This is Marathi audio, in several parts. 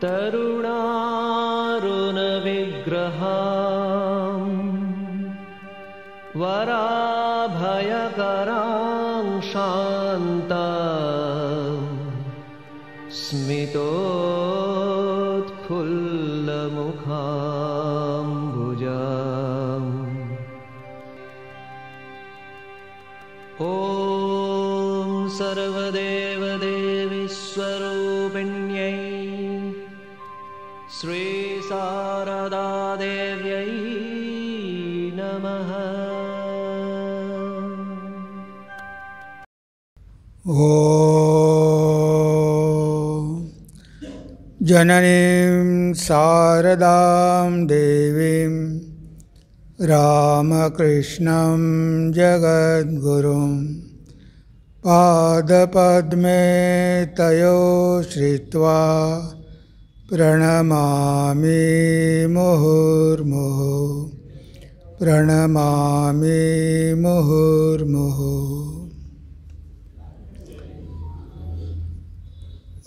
तरुणारुणविग्रहां वराभयकरां शान्तां स्मितोत्फुल्लमुखाम्बुजाम् ॐ सर्वदेवदेवीस्वरूपिण्यै श्रीशारदादेव्यै नमः। ॐ जननीं शारदां देवीं रामकृष्णं जगद्गुरुं पादपद्मे तयो श्रित्वा प्रणमामि मुहुर्मुहुः प्रणमामि मुहुर्मुहुः।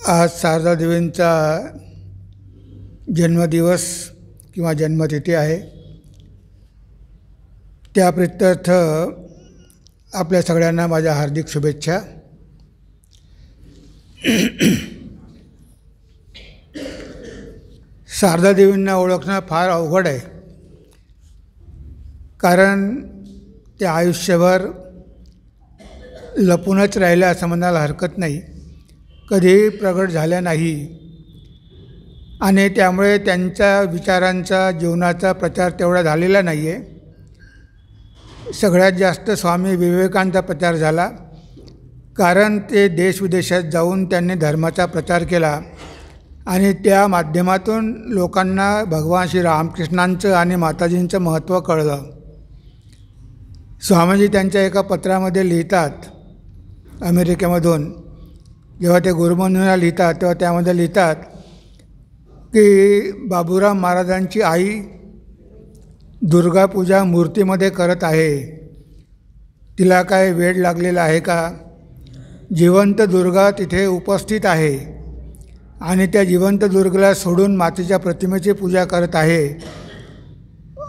आज शारदा देवींचा जन्मदिवस किंवा जन्मतिथी आहे। त्या प्रित्यर्थ आपल्या सगळ्यांना माझ्या हार्दिक शुभेच्छा। शारदा देवींना ओळखणं फार अवघड आहे, कारण ते आयुष्यभर लपूनच राहिल्या असं म्हणायला हरकत नाही, कधीही प्रगट झाल्या नाही आणि त्यामुळे त्यांच्या विचारांचा जीवनाचा प्रचार तेवढा झालेला नाही आहे। सगळ्यात जास्त स्वामी विवेकानंदांचा प्रचार झाला, कारण ते देशविदेशात जाऊन त्यांनी धर्माचा प्रचार केला आणि त्या माध्यमातून लोकांना भगवान श्री रामकृष्णांचं आणि माताजींचं महत्त्व कळलं। स्वामीजी त्यांच्या एका पत्रामध्ये लिहितात, अमेरिकेमधून जेव्हा ते गुरुबंधूंना लिहितात तेव्हा त्यामध्ये लिहितात की बाबूराव महाराजांची आई दुर्गापूजा मूर्तीमध्ये करत आहे, तिला काय वेड लागलेला आहे का? जिवंत दुर्गा तिथे उपस्थित आहे आणि त्या जिवंत दुर्गेला सोडून मातेच्या प्रतिमेची पूजा करत आहे।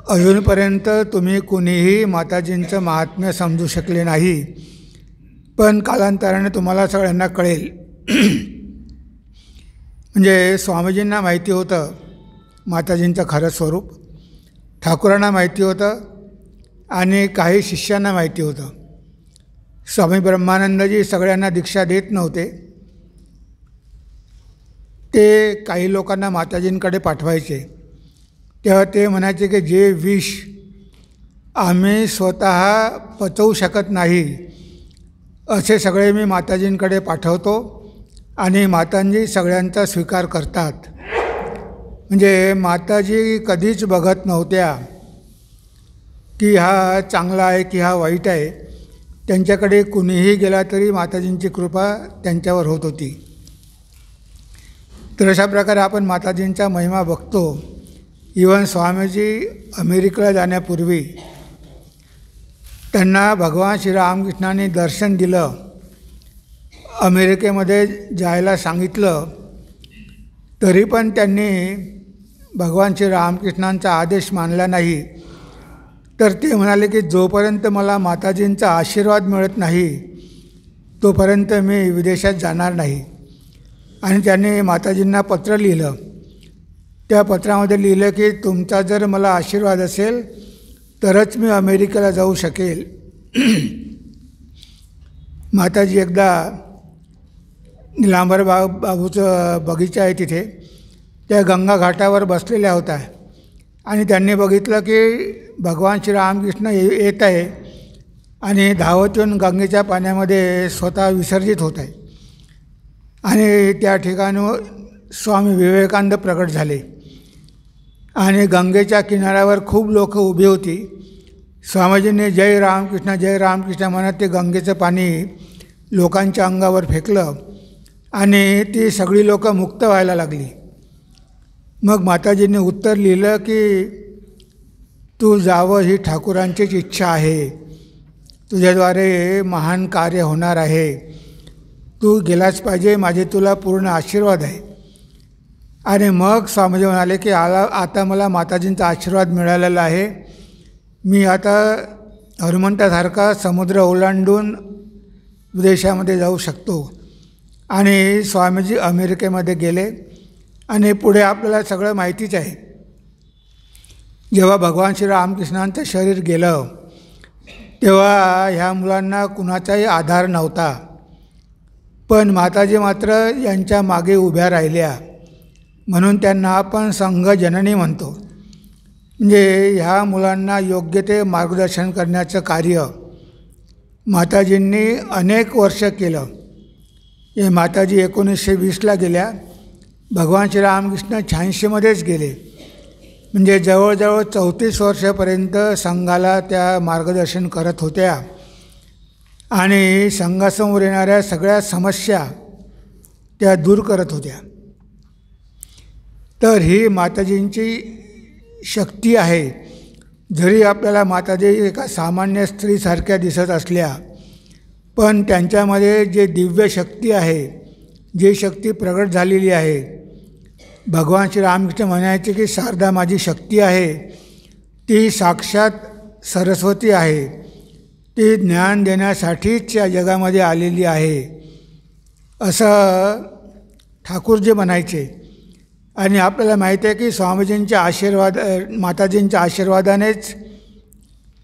अजूनपर्यंत तुम्ही कुणीही माताजींचं महात्म्य समजू शकले नाही, पण कालांतराने तुम्हाला सगळ्यांना कळेल। म्हणजे स्वामीजींना माहिती होतं माताजींचं खरं स्वरूप, ठाकूरांना माहिती होतं आणि काही शिष्यांना माहिती होतं। स्वामी ब्रह्मानंदजी सगळ्यांना दीक्षा देत नव्हते, ते काही लोकांना माताजींकडे पाठवायचे। तेव्हा ते म्हणायचे की जे विष आम्ही स्वतः पचवू शकत नाही असे सगळे मी माताजींकडे पाठवतो आणि माताजी सगळ्यांचा स्वीकार करतात। म्हणजे माताजी कधीच बघत नव्हत्या की हा चांगला आहे की हा वाईट आहे, त्यांच्याकडे कुणीही गेला तरी माताजींची कृपा त्यांच्यावर होत होती। तर अशा प्रकारे आपण माताजींचा महिमा बघतो। इवन स्वामीजी अमेरिकेला जाण्यापूर्वी त्यांना भगवान श्री रामकृष्णांनी दर्शन दिलं, अमेरिकेमध्ये जायला सांगितलं, तरी पण त्यांनी भगवान श्री रामकृष्णांचा आदेश मानला नाही। तर ते म्हणाले की जोपर्यंत मला माताजींचा आशीर्वाद मिळत नाही तोपर्यंत मी विदेशात जाणार नाही। आणि त्यांनी माताजींना पत्र लिहिलं, त्या पत्रामध्ये लिहिलं की तुमचा जर मला आशीर्वाद असेल तरच मी अमेरिकेला जाऊ शकेल। माताजी एकदा निलांबर बाबूचं बगीचा आहे तिथे, त्या गंगा घाटावर बसलेल्या होत्या आणि त्यांनी बघितलं की भगवान श्री रामकृष्ण येत आहे आणि धावत येऊन गंगेच्या पाण्यामध्ये स्वतः विसर्जित होत आहे आणि त्या ठिकाणी स्वामी विवेकानंद प्रकट झाले आणि गंगेच्या किनाऱ्यावर खूप लोक उभी होती। स्वामीजींनी जय रामकृष्ण म्हणत ते गंगेचं पाणी लोकांच्या अंगावर फेकलं आणि ती सगळी लोक मुक्त व्हायला लागली। मग माताजींनी उत्तर लिहिलं की तू जावं ही ठाकूरांचीच इच्छा आहे, तुझ्याद्वारे महान कार्य होणार आहे, तू गेलाच पाहिजे, माझे तुला पूर्ण आशीर्वाद आहे। आणि मग स्वामीजी म्हणाले की आता मला माताजींचा आशीर्वाद मिळालेला आहे. मी आता हनुमंतासारखा समुद्र ओलांडून विदेशामध्ये जाऊ शकतो. आणि स्वामीजी अमेरिकेमध्ये गेले. आणि पुढे आपल्याला सगळं माहितीच आहे. जेव्हा भगवान श्री रामकृष्णांचं शरीर गेलं तेव्हा ह्या मुलांना कुणाचाही आधार नव्हता. पण माताजी मात्र यांच्या मागे उभ्या राहिल्या. म्हणून त्यांना आपण संघजननी म्हणतो. म्हणजे ह्या मुलांना योग्य ते मार्गदर्शन करण्याचं कार्य माताजींनी अनेक वर्ष केलं. हे माताजी 1920ला गेल्या. भगवान श्रीरामकृष्ण 86मध्येच गेले. म्हणजे जवळजवळ 34 वर्षापर्यंत संघाला त्या मार्गदर्शन करत होत्या आणि संघासमोर येणाऱ्या सगळ्या समस्या त्या दूर करत होत्या. तर ही माताजींची शक्ती आहे. जरी आपल्याला माताजी एका सामान्य स्त्रीसारख्या दिसत असल्या पण त्यांच्यामध्ये जे दिव्य शक्ती आहे, जी शक्ती प्रगट झालेली आहे, भगवान श्री रामकृष्ण म्हणायचे की शारदा माझी शक्ती आहे, ती साक्षात सरस्वती आहे, ती ज्ञान देण्यासाठीच या जगामध्ये आलेली आहे असं ठाकूरजी म्हणायचे. आणि आपल्याला माहिती आहे की स्वामीजींच्या माताजींच्या आशीर्वादानेच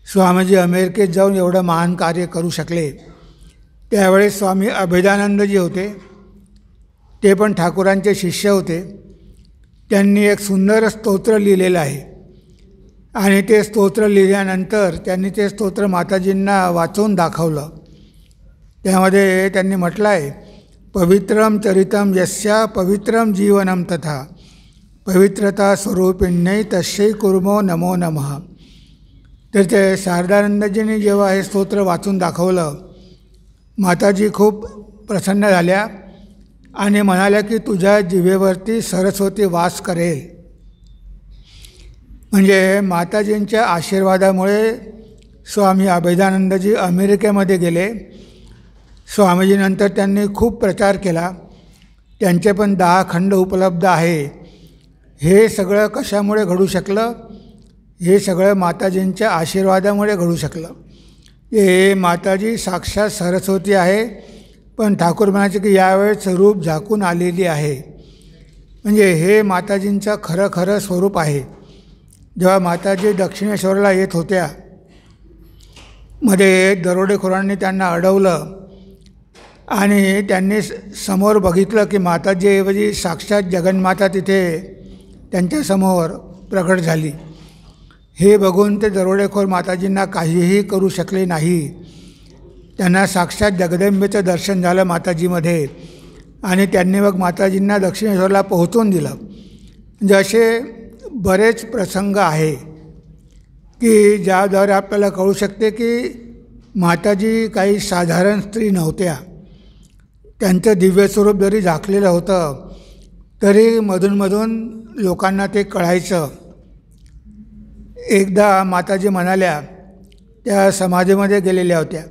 स्वामीजी अमेरिकेत जाऊन एवढं महान कार्य करू शकले. त्यावेळेस स्वामी अभेदानंदजी होते. ते पण ठाकूरांचे शिष्य होते. त्यांनी एक सुंदर स्तोत्र लिहिलेलं आहे आणि ते स्तोत्र लिहिल्यानंतर त्यांनी ते स्तोत्र माताजींना वाचून दाखवलं. त्यामध्ये त्यांनी म्हटलं आहे, पवित्रम चरितम यस्या पवित्रम जीवनम तथा पवित्रता स्वरूपिण्यै तस्यै कुर्मो नमो नमः. तर ते शारदानंदजींनी जेव्हा हे स्तोत्र वाचून दाखवलं, माताजी खूप प्रसन्न झाल्या आणि म्हणाल्या की तुझ्या जिभेवरती सरस्वती वास करेल. म्हणजे माताजींच्या आशीर्वादामुळे स्वामी अभेदानंदजी अमेरिकेमध्ये गेले. स्वामीजीनंतर त्यांनी खूप प्रचार केला. त्यांचे पण 10 खंड उपलब्ध आहे. हे सगळं कशामुळे घडू शकलं? हे सगळं माताजींच्या आशीर्वादामुळे घडू शकलं. हे माताजी साक्षात सरस्वती आहे, पण ठाकूर म्हणायचे की यावेळेस रूप झाकून आलेली आहे. म्हणजे हे माताजींचं खरं स्वरूप आहे. जेव्हा माताजी दक्षिणेश्वरला येत होत्या, मध्ये दरोडेखोरांनी त्यांना अडवलं आणि त्यांनी समोर बघितलं की माताजीऐवजी साक्षात जगन्माता तिथे त्यांच्यासमोर प्रकट झाली. हे बघून ते दरोडेखोर माताजींना काहीही करू शकले नाही. त्यांना साक्षात जगदंबेचं दर्शन झालं माताजीमध्ये आणि त्यांनी मग माताजींना दक्षिणेश्वरला पोहोचवून दिलं. म्हणजे असे बरेच प्रसंग आहे की ज्याद्वारे आपल्याला कळू शकते की माताजी काही साधारण स्त्री नव्हत्या. त्यांचं दिव्य स्वरूप जरी झाकलेलं होतं तरी मधून लोकांना ते कळायचं. एकदा माताजी म्हणाल्या, त्या समाधीमध्ये गेलेल्या होत्या,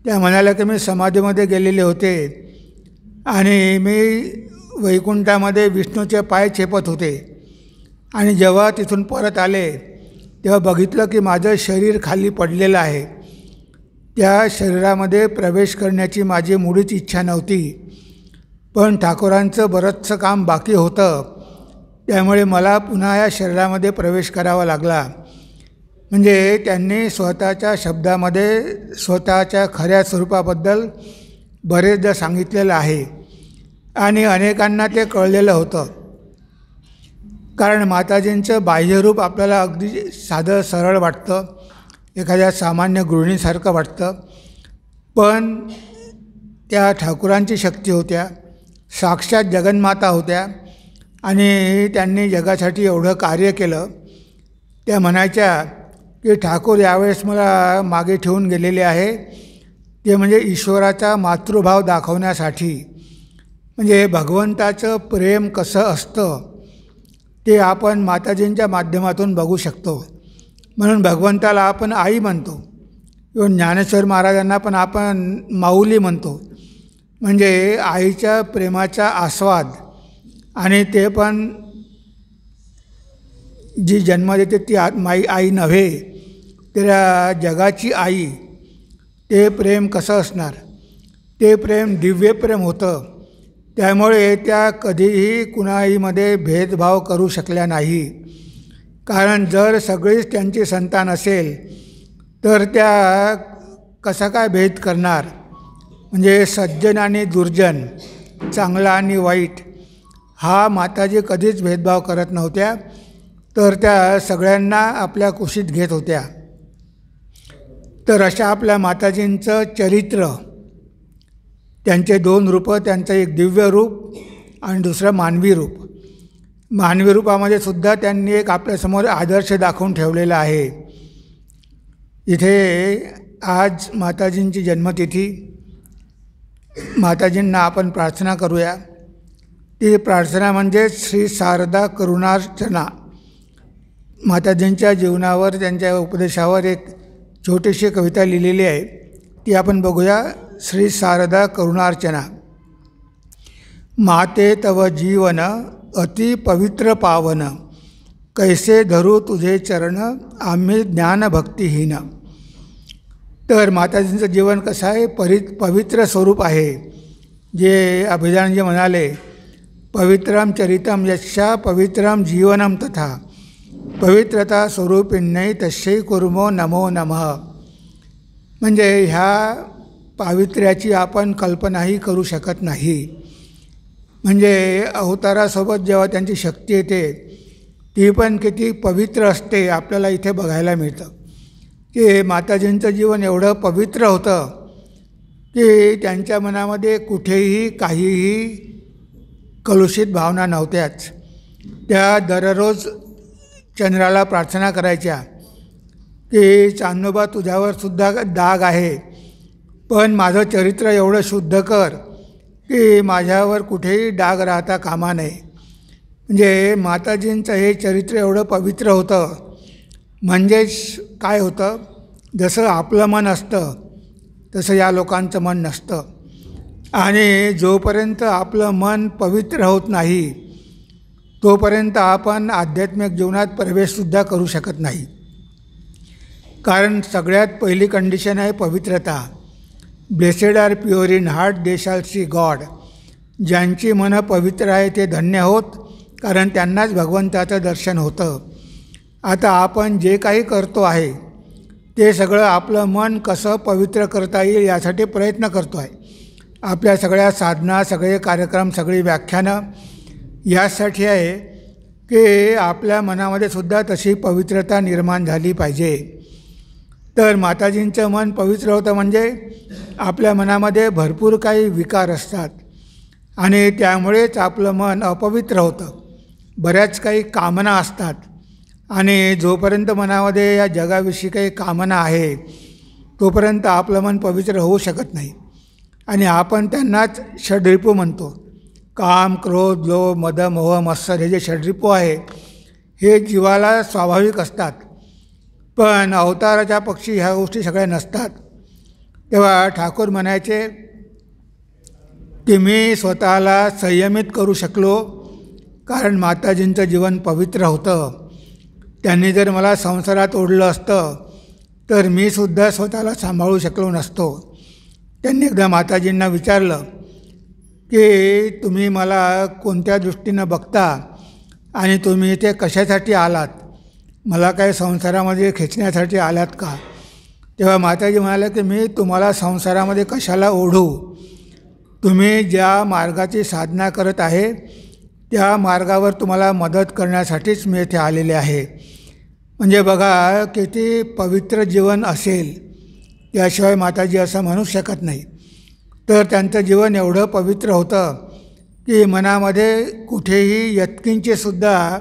त्या म्हणाल्या की मी समाधीमध्ये गेलेले होते आणि मी वैकुंठामध्ये विष्णूचे पाय चेपत होते आणि जेव्हा तिथून परत आले तेव्हा बघितलं की माझं शरीर खाली पडलेलं आहे. त्या शरीरामध्ये प्रवेश करण्याची माझी मुळीच इच्छा नव्हती, पण ठाकूरांचं बरंचसं काम बाकी होतं, त्यामुळे मला पुन्हा या शरीरामध्ये प्रवेश करावा लागला. म्हणजे त्यांनी स्वतःच्या शब्दामध्ये स्वतःच्या खऱ्या स्वरूपाबद्दल बरेचदा सांगितलेलं आहे आणि अनेकांना ते कळलेलं होतं. कारण माताजींचं बाह्यरूप आपल्याला अगदी साधं सरळ वाटतं, एखाद्या सामान्य गृहिणीसारखं वाटतं, पण त्या ठाकूरांची शक्ती होत्या, साक्षात जगन्माता होत्या आणि त्यांनी जगासाठी एवढं कार्य केलं. त्या म्हणायच्या की ठाकूर यावेळेस मला मागे ठेवून गेलेले आहे, ते म्हणजे ईश्वराचा मातृभाव दाखवण्यासाठी. म्हणजे भगवंताचं प्रेम कसं असतं ते आपण माताजींच्या माध्यमातून बघू शकतो. म्हणून भगवंताला आपण आई म्हणतो. इव्हन ज्ञानेश्वर महाराजांना पण आपण माऊली म्हणतो. म्हणजे आईच्या प्रेमाचा आस्वाद आणि ते पण जी जन्म देते ती आई नव्हे, त्या जगाची आई. ते प्रेम कसं असणार? ते प्रेम दिव्य प्रेम होतं. त्यामुळे त्या कधीही कुणाहीमध्ये भेदभाव करू शकल्या नाही. कारण जर सगळीच त्यांची संतान असेल तर त्या कसा काय भेद करणार? म्हणजे सज्जन आणि दुर्जन, चांगला आणि वाईट, हा माताजी कधीच भेदभाव करत नव्हत्या. तर त्या सगळ्यांना आपल्या कुशीत घेत होत्या. तर अशा आपल्या माताजींचं चरित्र, त्यांचे 2 रूपं, त्यांचं एक दिव्य रूप आणि दुसरं मानवी रूप. मानवी रूपामध्ये सुद्धा त्यांनी एक आपल्यासमोर आदर्श दाखवून ठेवलेला आहे. इथे आज माताजींची जन्मतिथी. माताजींना आपण प्रार्थना करूया. ती प्रार्थना म्हणजे श्री शारदा करुणार्चना. माताजींच्या जीवनावर, त्यांच्या उपदेशावर एक छोटीशी कविता लिहिलेली आहे, ती आपण बघूया. श्री शारदा करुणार्चना. माते तव जीवन अति पवित्र पावन, कैसे धरू तुझे चरण आम्ही ज्ञानभक्तिहीन. तर माताजींचं जीवन कसं आहे? पवित्र स्वरूप आहे. जे अभिधानजी म्हणाले, पवित्रम चरितम यस्या पवित्रम जीवनम तथा पवित्रता स्वरूपिण्यै तस्यै कुर्मो नमो नमः. म्हणजे ह्या पावित्र्याची आपण कल्पनाही करू शकत नाही. म्हणजे अवतारासोबत जेव्हा त्यांची शक्ती येते ती पण किती पवित्र असते आपल्याला इथे बघायला मिळतं. की माताजींचं जीवन एवढं पवित्र होतं की त्यांच्या मनामध्ये कुठेही काहीही कलुषित भावना नव्हत्याच. त्या दररोज चंद्राला प्रार्थना करायच्या की चांदोबा तुझ्यावर सुद्धा डाग आहे, पण माझं चरित्र एवढं शुद्ध कर की माझ्यावर कुठेही डाग राहता कामा नये. म्हणजे माताजींचं हे चरित्र एवढं पवित्र होतं. म्हणजेच काय होतं, जसं आपलं मन असतं तसं या लोकांचं मन नसतं. आणि जोपर्यंत आपलं मन पवित्र होत नाही तोपर्यंत आपण आध्यात्मिक जीवनात प्रवेशसुद्धा करू शकत नाही. कारण सगळ्यात पहिली कंडिशन आहे पवित्रता. Blessed are pure in heart they shall see God. ज्यांची मनं पवित्र आहे ते धन्य होत, कारण त्यांनाच भगवंताचं दर्शन होतं. आता आपण जे काही करतो आहे ते सगळं आपलं मन कसं पवित्र करता येईल यासाठी प्रयत्न करतो आहे. आपल्या सगळ्या साधना, सगळे कार्यक्रम, सगळी व्याख्यानं यासाठी आहे की आपल्या मनामध्ये सुद्धा तशी पवित्रता निर्माण झाली पाहिजे. तर माताजींचं मन पवित्र होतं म्हणजे आपल्या मनामध्ये भरपूर काही विकार असतात आणि त्यामुळेच आपलं मन अपवित्र होतं. बऱ्याच काही कामना असतात आणि जोपर्यंत मनामध्ये या जगाविषयी काही कामना आहे तोपर्यंत आपलं मन पवित्र होऊ शकत नाही. आणि आपण त्यांनाच षड्रिपू म्हणतो. काम, क्रोध, लोभ, मद, मोह, मत्सर हे जे षड्रिपू आहे हे जीवाला स्वाभाविक असतात, पण अवताराच्या पक्षी ह्या गोष्टी सगळ्या नसतात. तेव्हा ठाकूर म्हणायचे की मी स्वतःला संयमित करू शकलो कारण माताजींचं जीवन पवित्र होतं. त्यांनी जर मला संसारात ओढलं असतं तर मी सुद्धा स्वतःला सांभाळू शकलो नसतो. त्यांनी एकदा माताजींना विचारलं की तुम्ही मला कोणत्या दृष्टीनं बघता आणि तुम्ही इथे कशासाठी आलात? मला काय संसारामध्ये खेचण्यासाठी आलात का? तेव्हा माताजी म्हणाल्या की मी तुम्हाला संसारामध्ये कशाला ओढू? तुम्ही ज्या मार्गाची साधना करत आहे त्या मार्गावर तुम्हाला मदत करण्यासाठीच मी इथे आलेले आहे. म्हणजे बघा किती पवित्र जीवन असेल, त्याशिवाय माताजी असं म्हणू शकत नाही. तर त्यांचं जीवन एवढं पवित्र होतं की मनामध्ये कुठेही यत्किंचीसुद्धा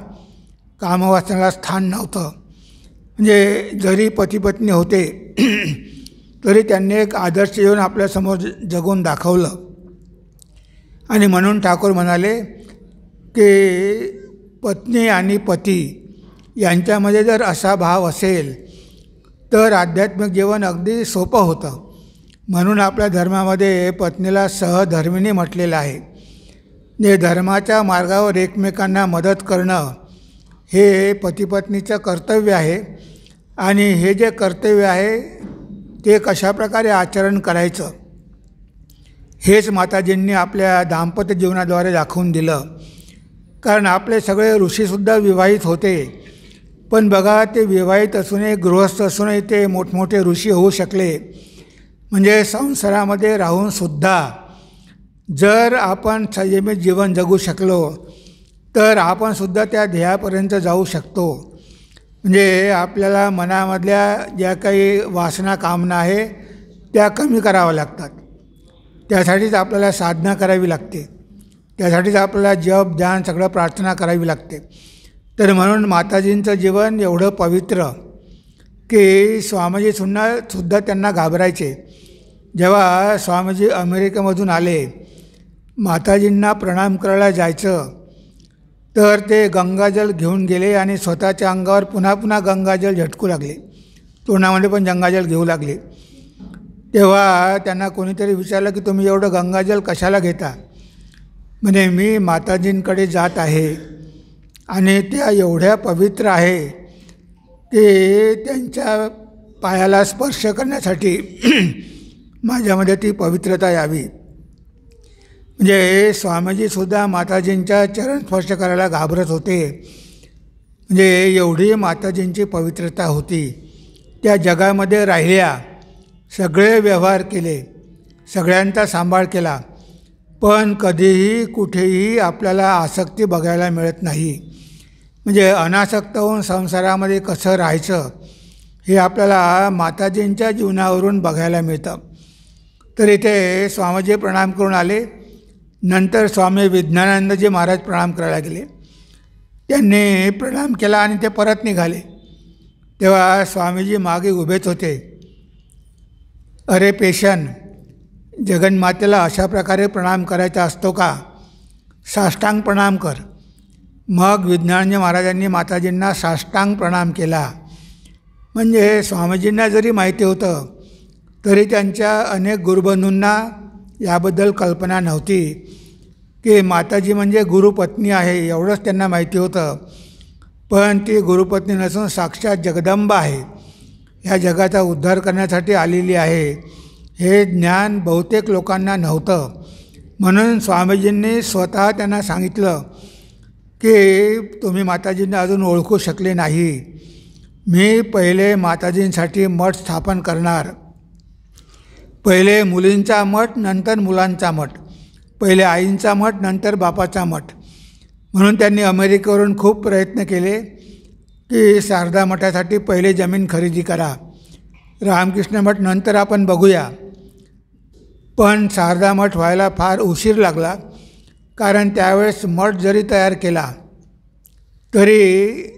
कामवासनाला स्थान नव्हतं. म्हणजे जरी पतिपत्नी होते तरी त्यांनी एक आदर्श येऊन आपल्यासमोर जगून दाखवलं. आणि म्हणून ठाकूर म्हणाले की पत्नी आणि पती यांच्यामध्ये जर असा भाव असेल तर आध्यात्मिक जीवन अगदी सोपं होतं. म्हणून आपल्या धर्मामध्ये पत्नीला सहधर्मिणी म्हटलेलं आहे. म्हणजे धर्माच्या मार्गावर एकमेकांना मदत करणं हे पतिपत्नीचं कर्तव्य आहे. आणि हे जे कर्तव्य आहे ते कशाप्रकारे आचरण करायचं हेच माताजींनी आपल्या दाम्पत्य जीवनाद्वारे दाखवून दिलं. कारण आपले सगळे ऋषीसुद्धा विवाहित होते, पण बघा ते विवाहित असूनही गृहस्थ असूनही ते मोठमोठे ऋषी होऊ शकले. म्हणजे संसारामध्ये राहूनसुद्धा जर आपण संयमित जीवन जगू शकलो तर आपणसुद्धा त्या ध्येयापर्यंत जाऊ शकतो. म्हणजे आपल्याला मनामधल्या ज्या काही वासना कामना आहे त्या कमी कराव्या लागतात. त्यासाठीच आपल्याला साधना करावी लागते, त्यासाठीच आपल्याला जप ध्यान सगळं प्रार्थना करावी लागते. तर म्हणून माताजींचं जीवन एवढं पवित्र की स्वामीजीसुद्धा त्यांना घाबरायचे. जेव्हा स्वामीजी अमेरिकेमधून आले, माताजींना प्रणाम करायला जायचं तर ते गंगाजल घेऊन गेले आणि स्वतःच्या अंगावर पुन्हा पुन्हा गंगाजल झटकू लागले, तोंडामध्ये पण गंगाजल घेऊ लागले. तेव्हा त्यांना कोणीतरी विचारलं की तुम्ही एवढं गंगाजल कशाला घेता? म्हणजे मी माताजींकडे जात आहे आणि त्या एवढ्या पवित्र आहे की त्यांच्या पायाला स्पर्श करण्यासाठी माझ्यामध्ये ती पवित्रता यावी. म्हणजे स्वामीजीसुद्धा माताजींच्या चरणस्पर्श करायला घाबरत होते. म्हणजे एवढी माताजींची पवित्रता होती. त्या जगामध्ये राहिल्या, सगळे व्यवहार केले, सगळ्यांचा सांभाळ केला, पण कधीही कुठेही आपल्याला आसक्ती बघायला मिळत नाही. म्हणजे अनासक्त होऊन संसारामध्ये कसं राहायचं हे आपल्याला माताजींच्या जीवनावरून बघायला मिळतं. तर इथे स्वामीजी प्रणाम करून आले. नंतर स्वामी विज्ञानानंदजी महाराज प्रणाम करायला गेले. त्यांनी प्रणाम केला आणि ते परत निघाले. तेव्हा स्वामीजी मागे उभेच होते. अरे पेशन, जगन्मातेला अशा प्रकारे प्रणाम करायचा असतो का? साष्टांग प्रणाम कर. मग विज्ञानजी महाराजांनी माताजींना साष्टांग प्रणाम केला. म्हणजे स्वामीजींना जरी माहिती होतं तरी त्यांच्या अनेक गुरुबंधूंना याबद्दल कल्पना नव्हती की माताजी म्हणजे गुरुपत्नी आहे, एवढंच त्यांना माहिती होतं. पण ती गुरुपत्नी नसून साक्षात जगदंबा आहे, ह्या जगाचा उद्धार करण्यासाठी आलेली आहे, हे ज्ञान बहुतेक लोकांना नव्हतं. म्हणून स्वामीजींनी स्वतः त्यांना सांगितलं की तुम्ही माताजींना अजून ओळखू शकले नाही. मी पहिले माताजींसाठी मठ स्थापन करणार. पहिले मुलींचा मठ, नंतर मुलांचा मठ. पहिले आईंचा मठ, नंतर बापाचा मठ. म्हणून त्यांनी अमेरिकेवरून खूप प्रयत्न केले की शारदा मठासाठी पहिले जमीन खरेदी करा, रामकृष्ण मठ नंतर आपण बघूया. पण शारदा मठ व्हायला फार उशीर लागला, कारण त्यावेळेस मठ जरी तयार केला तरी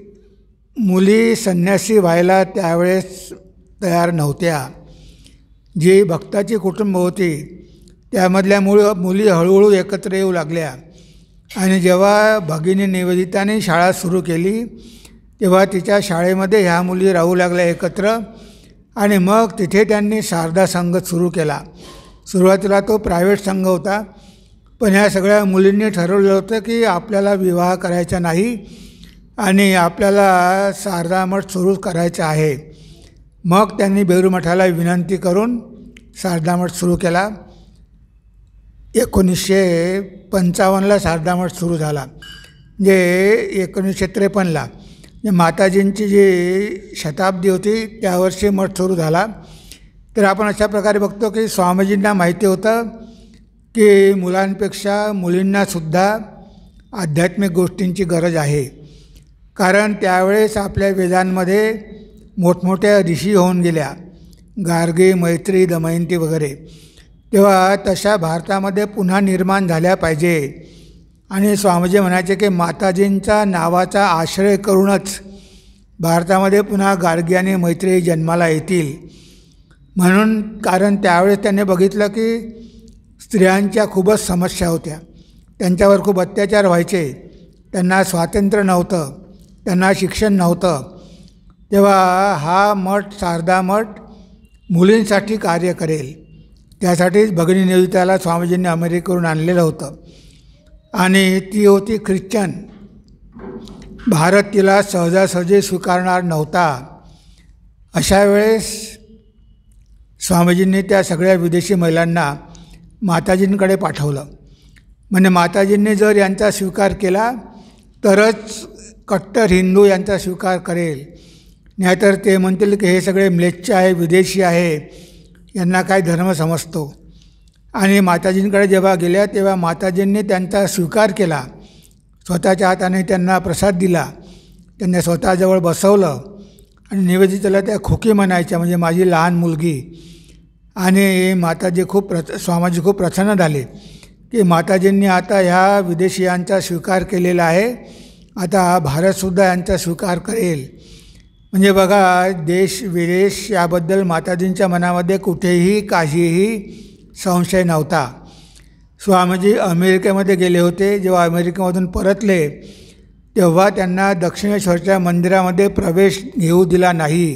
मुली संन्यासी व्हायला त्यावेळेस तयार नव्हत्या. जी भक्ताची कुटुंब होती त्यामधल्या मुली हळूहळू एकत्र येऊ लागल्या. आणि जेव्हा भगिनी निवेदिताने शाळा सुरू केली तेव्हा तिच्या शाळेमध्ये ह्या मुली राहू लागल्या एकत्र. आणि मग तिथे त्यांनी शारदा संघ सुरू केला. सुरुवातीला तो प्रायव्हेट संघ होता, पण ह्या सगळ्या मुलींनी ठरवलं होतं की आपल्याला विवाह करायचा नाही आणि आपल्याला शारदा मठ सुरू करायचा आहे. मग त्यांनी बेरू मठाला विनंती करून शारदा मठ सुरू केला. 1955ला शारदा मठ सुरू झाला. म्हणजे 1953ला म्हणजे माताजींची जी शताब्दी होती त्यावर्षी मठ सुरू झाला. तर आपण अशा प्रकारे बघतो की स्वामीजींना माहिती होतं की मुलांपेक्षा मुलींनासुद्धा आध्यात्मिक गोष्टींची गरज आहे. कारण त्यावेळेस आपल्या वेदांमध्ये मोठमोठ्या ऋषी होऊन गेल्या, गार्गी, मैत्री, दमयंती वगैरे. तेव्हा तशा भारतामध्ये पुन्हा निर्माण झाल्या पाहिजे. आणि स्वामीजी म्हणायचे की माताजींचा नावाचा आश्रय करूनच भारतामध्ये पुन्हा गार्गी आणि मैत्री जन्माला येतील. म्हणून कारण त्यावेळेस त्यांनी बघितलं की स्त्रियांच्या खूपच समस्या होत्या, त्यांच्यावर खूप अत्याचार व्हायचे, त्यांना स्वातंत्र्य नव्हतं, त्यांना शिक्षण नव्हतं. तेव्हा हा मठ, शारदा मठ, मुलींसाठी कार्य करेल. त्यासाठीच भगिनी निवेदिताला स्वामीजींनी अमेरिकेवरून आणलेलं होतं. आणि ती होती ख्रिश्चन. भारत तिला सहजासहजी स्वीकारणार नव्हता. अशा वेळेस स्वामीजींनी त्या सगळ्या विदेशी महिलांना माताजींकडे पाठवलं. म्हणजे माताजींनी जर यांचा स्वीकार केला तरच कट्टर हिंदू यांचा स्वीकार करेल, नाहीतर ते म्हणतील की हे सगळे म्लेच्छ आहे, विदेशी आहे, यांना काय धर्म समजतो. आणि माताजींकडे जेव्हा गेल्या तेव्हा माताजींनी त्यांचा स्वीकार केला. स्वतःच्या हाताने त्यांना प्रसाद दिला, त्यांना स्वतःजवळ बसवलं आणि निवेदितेला त्या खोकी म्हणायच्या, म्हणजे माझी लहान मुलगी. आणि माताजी स्वामीजी खूप प्रसन्न झाले की माताजींनी आता ह्या विदेशियांचा स्वीकार केलेला आहे, आता भारतसुद्धा यांचा स्वीकार करेल. म्हणजे बघा, देश विदेश याबद्दल माताजींच्या मनामध्ये कुठेही काहीही संशय नव्हता. स्वामीजी अमेरिकेमध्ये गेले होते. जेव्हा अमेरिकेमधून परतले तेव्हा त्यांना दक्षिणेश्वरच्या मंदिरामध्ये प्रवेश घेऊ दिला नाही,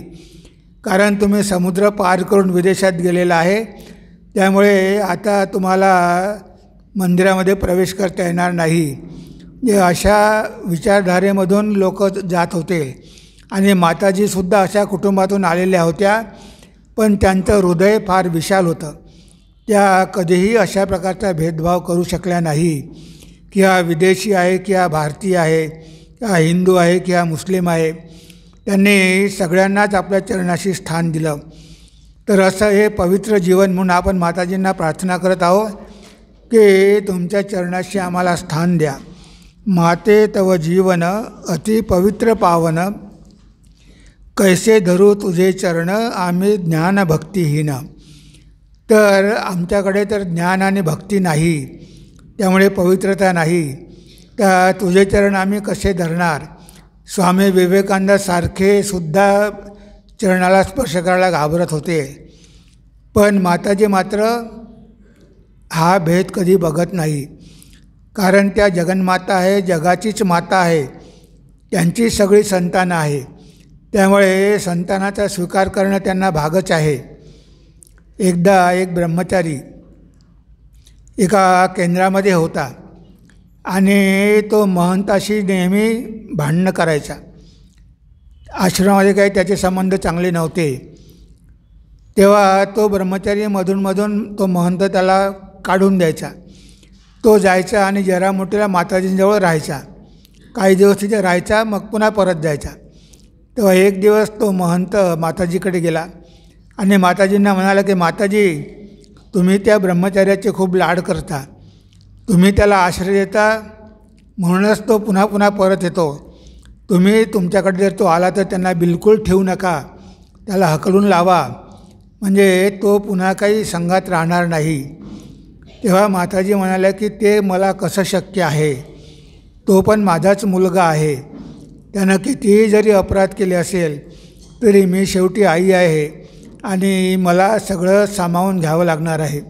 कारण तुम्ही समुद्र पार करून विदेशात गेलेला आहे, त्यामुळे आता तुम्हाला मंदिरामध्ये प्रवेश करता येणार नाही. अशा विचारधारेमधून लोक जात होते. आणि माताजीसुद्धा अशा कुटुंबातून आलेल्या होत्या, पण त्यांचं हृदय फार विशाल होतं. त्या कधीही अशा प्रकारचा भेदभाव करू शकल्या नाही की हा विदेशी आहे की हा भारतीय आहे, हा हिंदू आहे की हा मुस्लिम आहे. त्यांनी सगळ्यांनाच आपल्या चरणाशी स्थान दिलं. तर असं हे पवित्र जीवन म्हणून आपण माताजींना प्रार्थना करत आहोत की तुमच्या चरणाशी आम्हाला स्थान द्या. माते तव जीवन अति पवित्र पावन, कैसे धरू तुझे चरण आम्ही ज्ञान भक्तिहीन. तर आमच्याकडे तर ज्ञान आणि भक्ती नाही, त्यामुळे पवित्रता नाही, तर तुझे चरण आम्ही कसे धरणार. स्वामी विवेकानंदासारखे सुद्धा चरणाला स्पर्श करायला घाबरत होते, पण माताजी मात्र हा भेद कधी बघत नाही, कारण त्या जगन्माता आहे, जगाचीच माता आहे, त्यांची सगळी संतानं आहे, त्यामुळे संतानाचा स्वीकार करणं त्यांना भागच आहे. एकदा एक ब्रह्मचारी एका केंद्रामध्ये होता आणि तो महंताशी नेहमी भांडणं करायचा. आश्रमामध्ये काही त्याचे संबंध चांगले नव्हते. तेव्हा तो ब्रह्मचारी मधून तो महंत त्याला काढून द्यायचा. तो जायचा आणि जरामुठीला माताजींजवळ राहायचा. काही दिवस तिथे राहायचा, मग पुन्हा परत जायचा. तेव्हा एक दिवस तो महंत माताजीकडे गेला आणि माताजींना म्हणाला की माताजी, तुम्ही त्या ब्रह्मचार्याचे खूप लाड करता, तुम्ही त्याला आश्रय देता, म्हणूनच तो पुन्हा पुन्हा परत येतो. तुम्ही तुमच्याकडे जर तो आला तर त्यांना बिलकुल ठेवू नका, त्याला हकलून लावा, म्हणजे तो पुन्हा काही संघात राहणार नाही. तेव्हा माताजी म्हणाल्या की ते मला कसं शक्य आहे, तो पण माझाच मुलगा आहे, त्यानं कितीही जरी अपराध केले असेल तरी मी शेवटी आई आहे आणि मला सगळं सामावून घ्यावं लागणार आहे.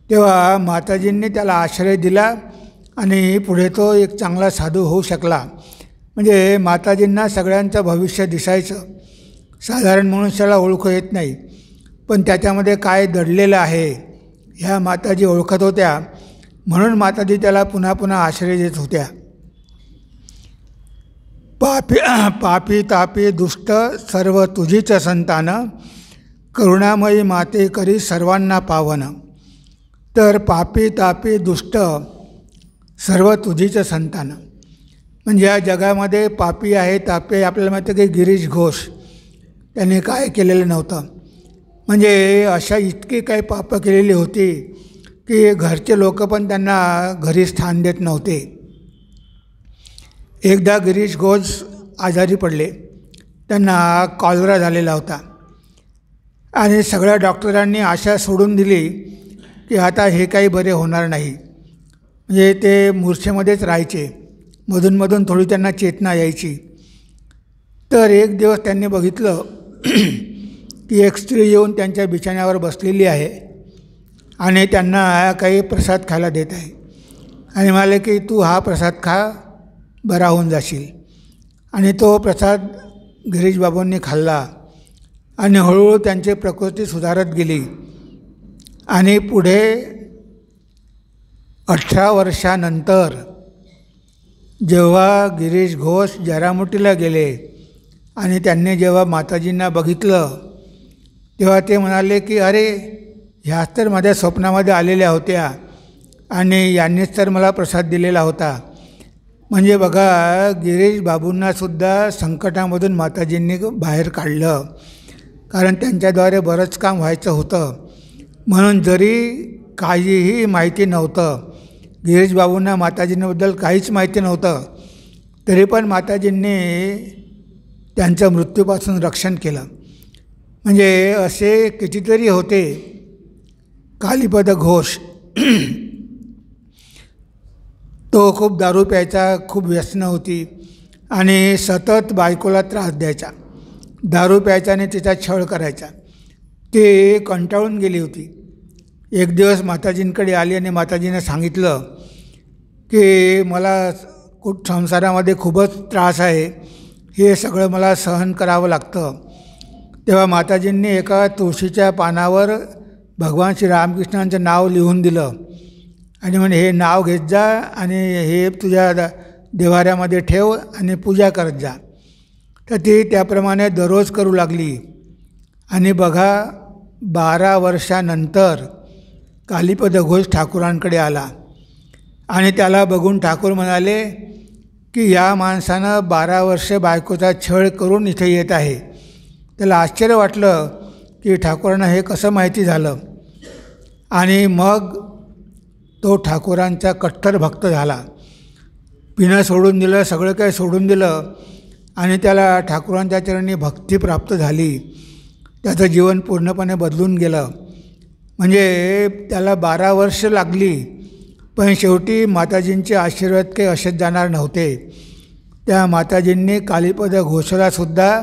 तेव्हा माताजींनी त्याला आश्रय दिला आणि पुढे तो एक चांगला साधू होऊ शकला. म्हणजे माताजींना सगळ्यांचं भविष्य दिसायचं. साधारण मनुष्याला ओळखू येत नाही, पण त्याच्यामध्ये काय दडलेलं आहे ह्या माताजी ओळखत होत्या, म्हणून माताजी त्याला पुन्हा पुन्हा आश्रय देत होत्या. पापी तापी दुष्ट सर्व तुझीच संतान, करुणामयी माते करी सर्वांना पावन. तर पापी तापी दुष्ट सर्व तुझीच संतान, म्हणजे या जगामध्ये पापी आहे, तापी आहे. आपल्याला माहिती की गिरीश घोष त्यांनी काय केलेलं नव्हतं, म्हणजे अशा इतकी काही पापं केलेली होती की घरचे लोक पण त्यांना घरी स्थान देत नव्हते. एकदा गिरीश घोष आजारी पडले, त्यांना कॉलरा झालेला होता आणि सगळ्या डॉक्टरांनी आशा सोडून दिली की आता हे काही बरे होणार नाही. म्हणजे ते मूर्छेमध्येच राहायचे, मधून थोडी त्यांना चेतना यायची. तर एक दिवस त्यांनी बघितलं की एक स्त्री येऊन त्यांच्या बिछाण्यावर बसलेली आहे आणि त्यांना काही प्रसाद खायला देत आहे आणि म्हणाले की तू हा प्रसाद खा, बरा होऊन जाशील. आणि तो प्रसाद गिरीश बाबूंनी खाल्ला आणि हळूहळू त्यांची प्रकृती सुधारत गेली आणि पुढे 18 वर्षानंतर जेव्हा गिरीश घोष जरामुटीला गेले आणि त्यांनी जेव्हा माताजींना बघितलं तेव्हा ते म्हणाले की अरे ह्याच तर माझ्या स्वप्नामध्ये आलेल्या होत्या आणि यांनीच तर मला प्रसाद दिलेला होता. म्हणजे बघा गिरीश बाबूंनासुद्धा संकटामधून माताजींनी बाहेर काढलं, कारण त्यांच्याद्वारे बरंच काम व्हायचं होतं. म्हणून जरी काहीही माहिती नव्हतं, गिरीश बाबूंना माताजींबद्दल काहीच माहिती नव्हतं, तरी पण माताजींनी त्यांचं मृत्यूपासून रक्षण केलं. म्हणजे असे कितीतरी होते. कालीपद घोष तो खूप दारू प्यायचा, खूप व्यसनं होती आणि सतत बायकोला त्रास द्यायचा. दारू प्यायचा आणि तिचा छळ करायचा. ते कंटाळून गेली होती. एक दिवस माताजींकडे आली आणि माताजीने सांगितलं की मला संसारामध्ये खूपच त्रास आहे, हे सगळं मला सहन करावं लागतं. तेव्हा माताजींनी एका तुळशीच्या पानावर भगवान श्री रामकृष्णांचं नाव लिहून दिलं आणि म्हणे हे नाव घेत जा आणि हे तुझ्या देवाऱ्यामध्ये ठेव आणि पूजा करत जा. तर ती त्याप्रमाणे दररोज करू लागली. आणि बघा 12 वर्षानंतर कालीपद घोष ठाकूरांकडे आला आणि त्याला बघून ठाकूर म्हणाले की या माणसानं 12 वर्ष बायकोचा छळ करून इथे येत आहे. त्याला आश्चर्य वाटलं की ठाकूरांना हे कसं माहिती झालं. आणि मग तो ठाकूरांचा कट्टर भक्त झाला. पिणं सोडून दिलं, सगळं काही सोडून दिलं आणि त्याला ठाकूरांच्या चरणी भक्ती प्राप्त झाली. त्याचं जीवन पूर्णपणे बदलून गेलं. म्हणजे त्याला 12 वर्ष लागली, पण शेवटी माताजींचे आशीर्वाद काही असेच जाणार नव्हते. त्या माताजींनी कालीपद घोषालासुद्धा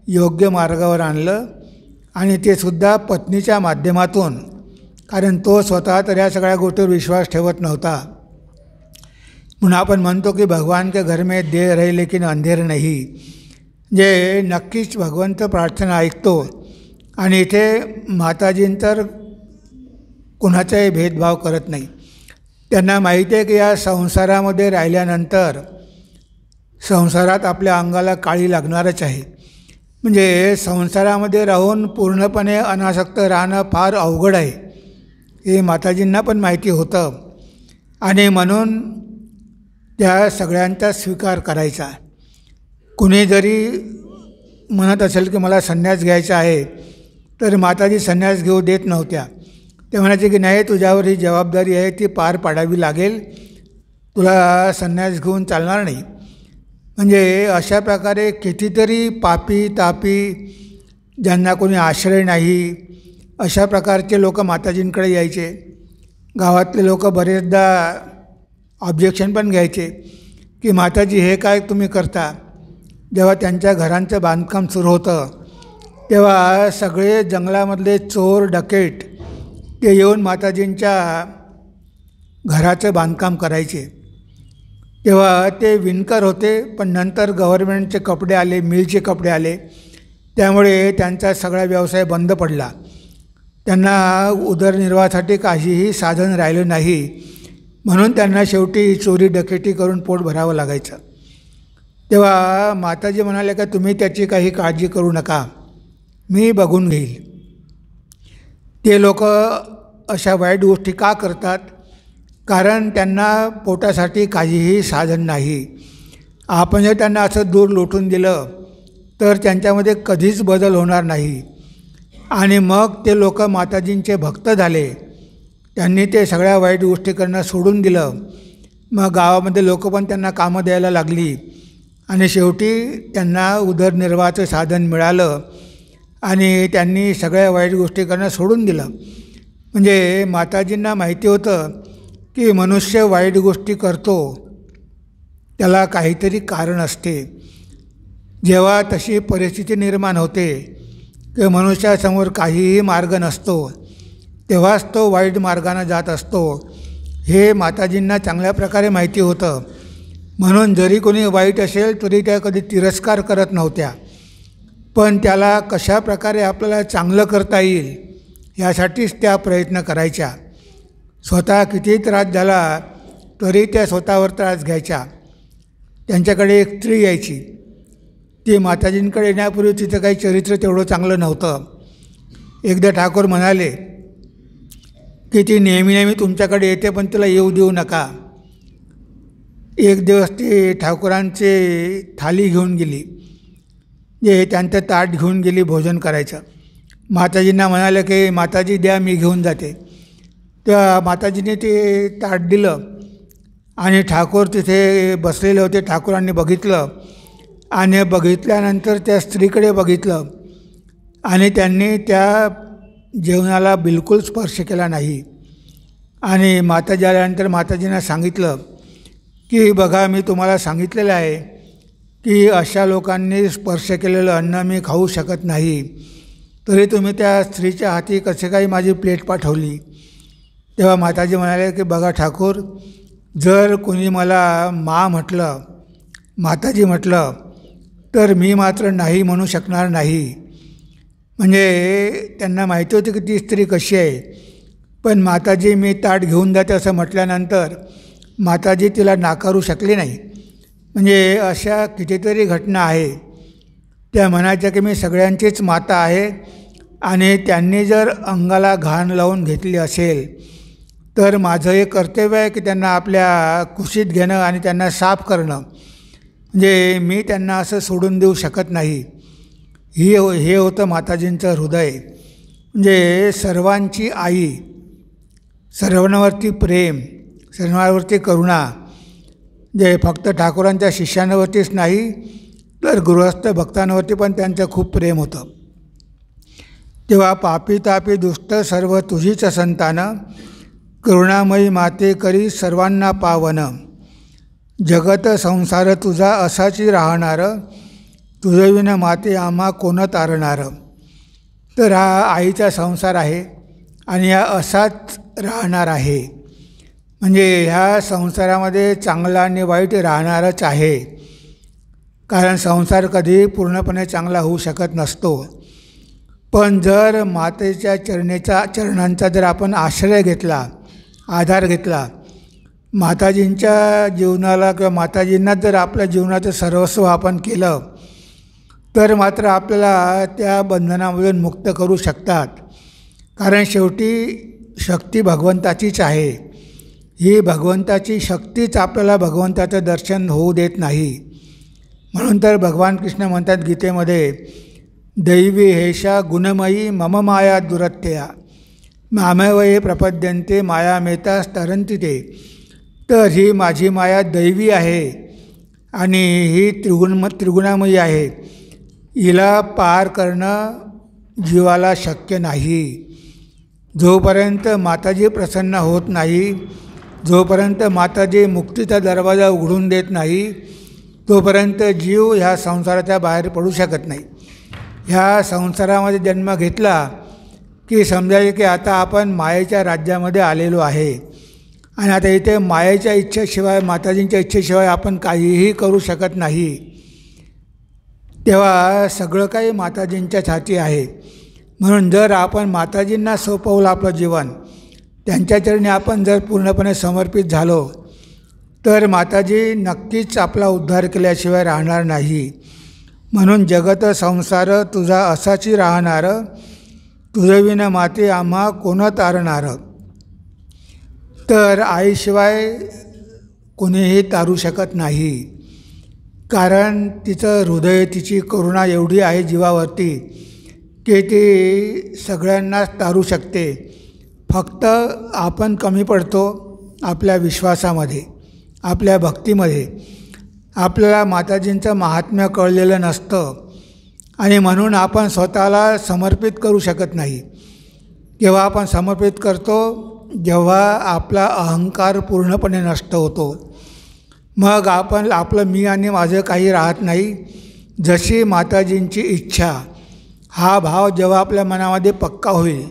योग्य मार्गावर आणलं आणि ते सुद्धा पत्नीच्या माध्यमातून, कारण तो स्वतः तर या सगळ्या गोष्टीवर विश्वास ठेवत नव्हता. म्हणून आपण म्हणतो की भगवान के घर में देर है लेकिन अंधेर नाही. जे नक्कीच भगवंत प्रार्थना ऐकतो. आणि इथे माताजींतर कुणाचाही भेदभाव करत नाही. त्यांना माहिती आहे की या संसारामध्ये राहिल्यानंतर संसारात आपल्या अंगाला काळी लागणारच आहे. म्हणजे संसारामध्ये राहून पूर्णपणे अनासक्त राहणं फार अवघड आहे, हे माताजींना पण माहिती होतं. आणि म्हणून त्या सगळ्यांचा स्वीकार करायचा. कुणी जरी म्हणत असेल की मला संन्यास घ्यायचा आहे, तर माताजी संन्यास घेऊ देत नव्हत्या. ते म्हणायचे की नाही, तुझ्यावर ही जबाबदारी आहे, ती पार पाडावी लागेल, तुला संन्यास घेऊन चालणार नाही. म्हणजे अशा प्रकारे कितीतरी पापी तापी, ज्यांना कोणी आश्रय नाही, अशा प्रकारचे लोक माताजींकडे यायचे. गावातले लोक बरेचदा ऑब्जेक्शन पण घ्यायचे की माताजी हे काय तुम्ही करता. जेव्हा त्यांच्या घरांचं बांधकाम सुरू होतं तेव्हा सगळे जंगलामधले चोर डकेट ते येऊन माताजींच्या घराचं बांधकाम करायचे. तेव्हा ते विणकर होते, पण नंतर गव्हर्नमेंटचे कपडे आले, मिलचे कपडे आले, त्यामुळे त्यांचा सगळा व्यवसाय बंद पडला. त्यांना उदरनिर्वाहासाठी काहीही साधन राहिलं नाही. म्हणून त्यांना शेवटी चोरी डकेटी करून पोट भरावं लागायचं. तेव्हा माताजी म्हणाले का तुम्ही त्याची काही काळजी करू नका, मी बघून घेईल. ते लोक अशा वाईट गोष्टी का करतात? कारण त्यांना पोटासाठी काहीही साधन नाही. आपण जर त्यांना असं दूर लोटून दिलं तर त्यांच्यामध्ये कधीच बदल होणार नाही. आणि मग ते लोक माताजींचे भक्त झाले. त्यांनी ते सगळ्या वाईट गोष्टी करणं सोडून दिलं. मग गावामध्ये लोक पण त्यांना कामं द्यायला लागली आणि शेवटी त्यांना उदरनिर्वाहाचं साधन मिळालं आणि त्यांनी सगळ्या वाईट गोष्टी करणं सोडून दिलं. म्हणजे माताजींना माहिती होतं की मनुष्य वाईट गोष्टी करतो त्याला काहीतरी कारण असते. जेव्हा तशी परिस्थिती निर्माण होते की मनुष्यासमोर काहीही मार्ग नसतो, तेव्हाच तो वाईट मार्गाने जात असतो, हे माताजींना चांगल्या प्रकारे माहिती होतं. म्हणून जरी कोणी वाईट असेल तरी त्या कधी तिरस्कार करत नव्हत्या, पण त्याला कशा प्रकारे आपल्याला चांगलं करता येईल यासाठीच त्या प्रयत्न करायच्या. स्वतः किती त्रास झाला तरी त्या स्वतःवर त्रास घ्यायच्या. त्यांच्याकडे एक स्त्री यायची. ती माताजींकडे येण्यापूर्वी तिचं काही चरित्र तेवढं चांगलं नव्हतं. एकदा ठाकूर म्हणाले की ती नेहमी तुमच्याकडे येते, पण तिला येऊ देऊ नका. एक दिवस ती ठाकूरांची थाली घेऊन गेली, जे त्यांचं ताट घेऊन गेली भोजन करायचं. माताजींना म्हणाले की माताजी द्या, मी घेऊन जाते. त्या माताजीने ते ताट दिलं आणि ठाकूर तिथे बसलेले होते. ठाकूरांनी बघितलं आणि बघितल्यानंतर त्या स्त्रीकडे बघितलं आणि त्यांनी त्या जेवणाला बिलकुल स्पर्श केला नाही. आणि माताजी आल्यानंतर माताजींना सांगितलं की बघा, मी तुम्हाला सांगितलेलं आहे की अशा लोकांनी स्पर्श केलेलं अन्न मी खाऊ शकत नाही, तरी तुम्ही त्या स्त्रीच्या हाती कसे काही माझी प्लेट पाठवली. तेव्हा माताजी म्हणाले की बघा ठाकूर, जर कोणी मला म्हटलं, माताजी म्हटलं, तर मी मात्र नाही म्हणू शकणार नाही. म्हणजे त्यांना माहिती होती की ती स्त्री कशी आहे. पण माताजी मी ताट घेऊन जाते असं म्हटल्यानंतर माताजी तिला नाकारू शकली नाही. म्हणजे अशा कितीतरी घटना आहे. त्या म्हणायच्या की मी सगळ्यांचीच माता आहे आणि त्यांनी जर अंगाला घाण लावून घेतली असेल तर माझं हे कर्तव्य आहे की त्यांना आपल्या कुशीत घेणं आणि त्यांना साफ करणं. म्हणजे मी त्यांना असं सोडून देऊ शकत नाही. हे होतं माताजींचं हृदय. म्हणजे सर्वांची आई, सर्वांवरती प्रेम, सर्वांवरती करुणा. जे फक्त ठाकूरांच्या शिष्यांवरतीच नाही तर गृहस्थ भक्तांवरती पण त्यांचं खूप प्रेम होतं. तेव्हा पापी तापी दुष्ट सर्व तुझीच संतान, करुणामयी माते करी सर्वांना पावन. जगत संसार तुझा असाची राहणार, तुझविन माते आम्हा कोण तारणार. तर हा आईचा संसार आहे आणि हा असाच राहणार आहे. म्हणजे ह्या संसारामध्ये चांगला आणि वाईट राहणारच आहे. कारण संसार कधी पूर्णपणे चांगला होऊ शकत नसतो. पण जर मातेच्या चरणांचा जर आपण आश्रय घेतला, आधार घेतला, माताजींच्या जीवनाला किंवा माताजींना जर आपल्या जीवनाचं सर्वस्व आपण केलं तर मात्र आपल्याला त्या बंधनामधून मुक्त करू शकतात. कारण शेवटी शक्ती भगवंताचीच आहे. ही भगवंताची शक्तीच आपल्याला भगवंताचं दर्शन होऊ देत नाही. म्हणून तर भगवान कृष्ण म्हणतात गीतेमध्ये, दैवी हेषा गुणमयी मम माया दुरत्यया, मामेवये प्रपद्यन्ते मायामेतास्तरन्ति ते. तर ही माझी माया दैवी आहे आणि ही त्रिगुणामयी आहे. हिला पार करणं जीवाला शक्य नाही. जोपर्यंत माताजी प्रसन्न होत नाही, जोपर्यंत माताजी मुक्तीचा दरवाजा उघडून देत नाही, तोपर्यंत जीव ह्या संसाराच्या बाहेर पडू शकत नाही. ह्या संसारामध्ये जन्म घेतला की समजायचे की आता आपण मायेच्या राज्यामध्ये आलेलो आहे आणि आता इथे मायेच्या इच्छेशिवाय, माताजींच्या इच्छेशिवाय आपण काहीही करू शकत नाही. तेव्हा सगळं काही माताजींच्याच हाती आहे. म्हणून जर आपण माताजींना सोपवलं आपलं जीवन, त्यांच्या चरणी आपण जर पूर्णपणे समर्पित झालो तर माताजी नक्कीच आपला उद्धार केल्याशिवाय राहणार नाही. म्हणून जगत संसार तुझा असाची राहणार, तुझविन माते आम्हा कोण तारणार. तर आईशिवाय कोणीही तारू शकत नाही. कारण तिचं हृदय, तिची करुणा एवढी आहे जीवावरती की ती सगळ्यांनाच तारू शकते. फक्त आपण कमी पडतो आपल्या विश्वासामध्ये, आपल्या भक्तीमध्ये. आपल्याला माताजींचं महात्म्य कळलेलं नसतं आणि म्हणून आपण स्वतःला समर्पित करू शकत नाही. केव्हा आपण समर्पित करतो, जेव्हा आपला अहंकार पूर्णपणे नष्ट होतो. मग आपण आपलं मी आणि माझं काही राहत नाही. जशी माताजींची इच्छा, हा भाव जेव्हा आपल्या मनामध्ये पक्का होईल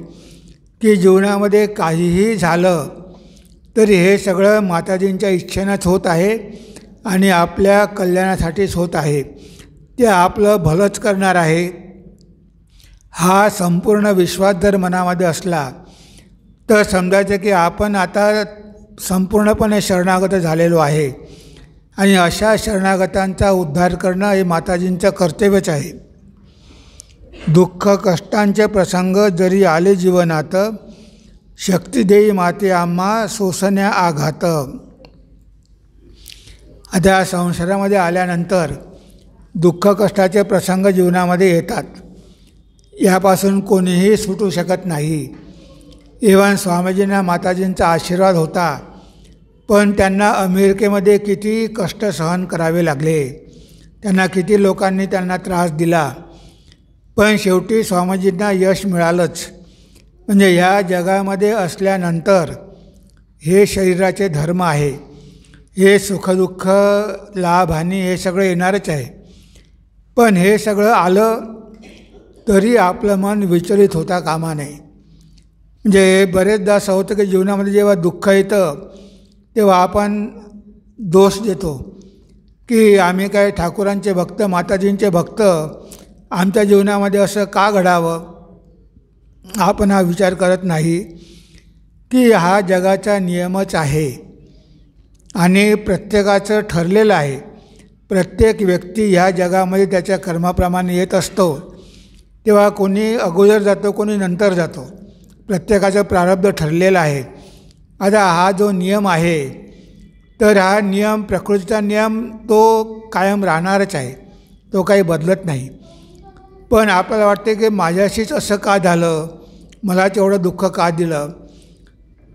की जीवनामध्ये काहीही झालं तरी हे सगळं माताजींच्या इच्छेनंच होत आहे आणि आपल्या कल्याणासाठीच होत आहे, ते आपलं भलंच करणार आहे, हा संपूर्ण विश्वास जर मनामध्ये असला तर समजायचं की आपण आता संपूर्णपणे शरणागत झालेलो आहे आणि अशा शरणागतांचा उद्धार करणं हे माताजींचं कर्तव्यच आहे. दुःख कष्टांचे प्रसंग जरी आले जीवनात, शक्ती देई माते आम्हा सोसण्या आघात. आता या संसारामध्ये आल्यानंतर दुःख कष्टाचे प्रसंग जीवनामध्ये येतात. यापासून कोणीही सुटू शकत नाही. इव्हन स्वामीजींना माताजींचा आशीर्वाद होता, पण त्यांना अमेरिकेमध्ये किती कष्ट सहन करावे लागले, त्यांना किती लोकांनी त्यांना त्रास दिला, पण शेवटी स्वामीजींना यश मिळालंच. म्हणजे ह्या जगामध्ये असल्यानंतर हे शरीराचे धर्म आहे, हे सुखदुःख लाभहानी हे सगळं येणारच आहे. पण हे सगळं आलं तरी आपलं मन विचलित होता कामा नये. म्हणजे बरेचदा असं होतं की जीवनामध्ये जेव्हा दुःख येतं तेव्हा आपण दोष देतो की आम्ही काय ठाकूरांचे भक्त, माताजींचे भक्त, आमच्या जीवनामध्ये असं का घडावं. आपण हा विचार करत नाही की हा जगाचा नियमच आहे आणि प्रत्येकाचं ठरलेलं आहे. प्रत्येक व्यक्ती ह्या जगामध्ये त्याच्या कर्माप्रमाणे येत असतो. तेव्हा कोणी अगोदर जातो, कोणी नंतर जातो. प्रत्येकाचं प्रारब्ध ठरलेलं आहे. आता हा जो नियम आहे तर हा नियम, प्रकृतीचा नियम, तो कायम राहणारच आहे, तो काही बदलत नाही. पण आपल्याला वाटते की माझ्याशीच असं का झालं, मला तेवढं दुःख का दिलं.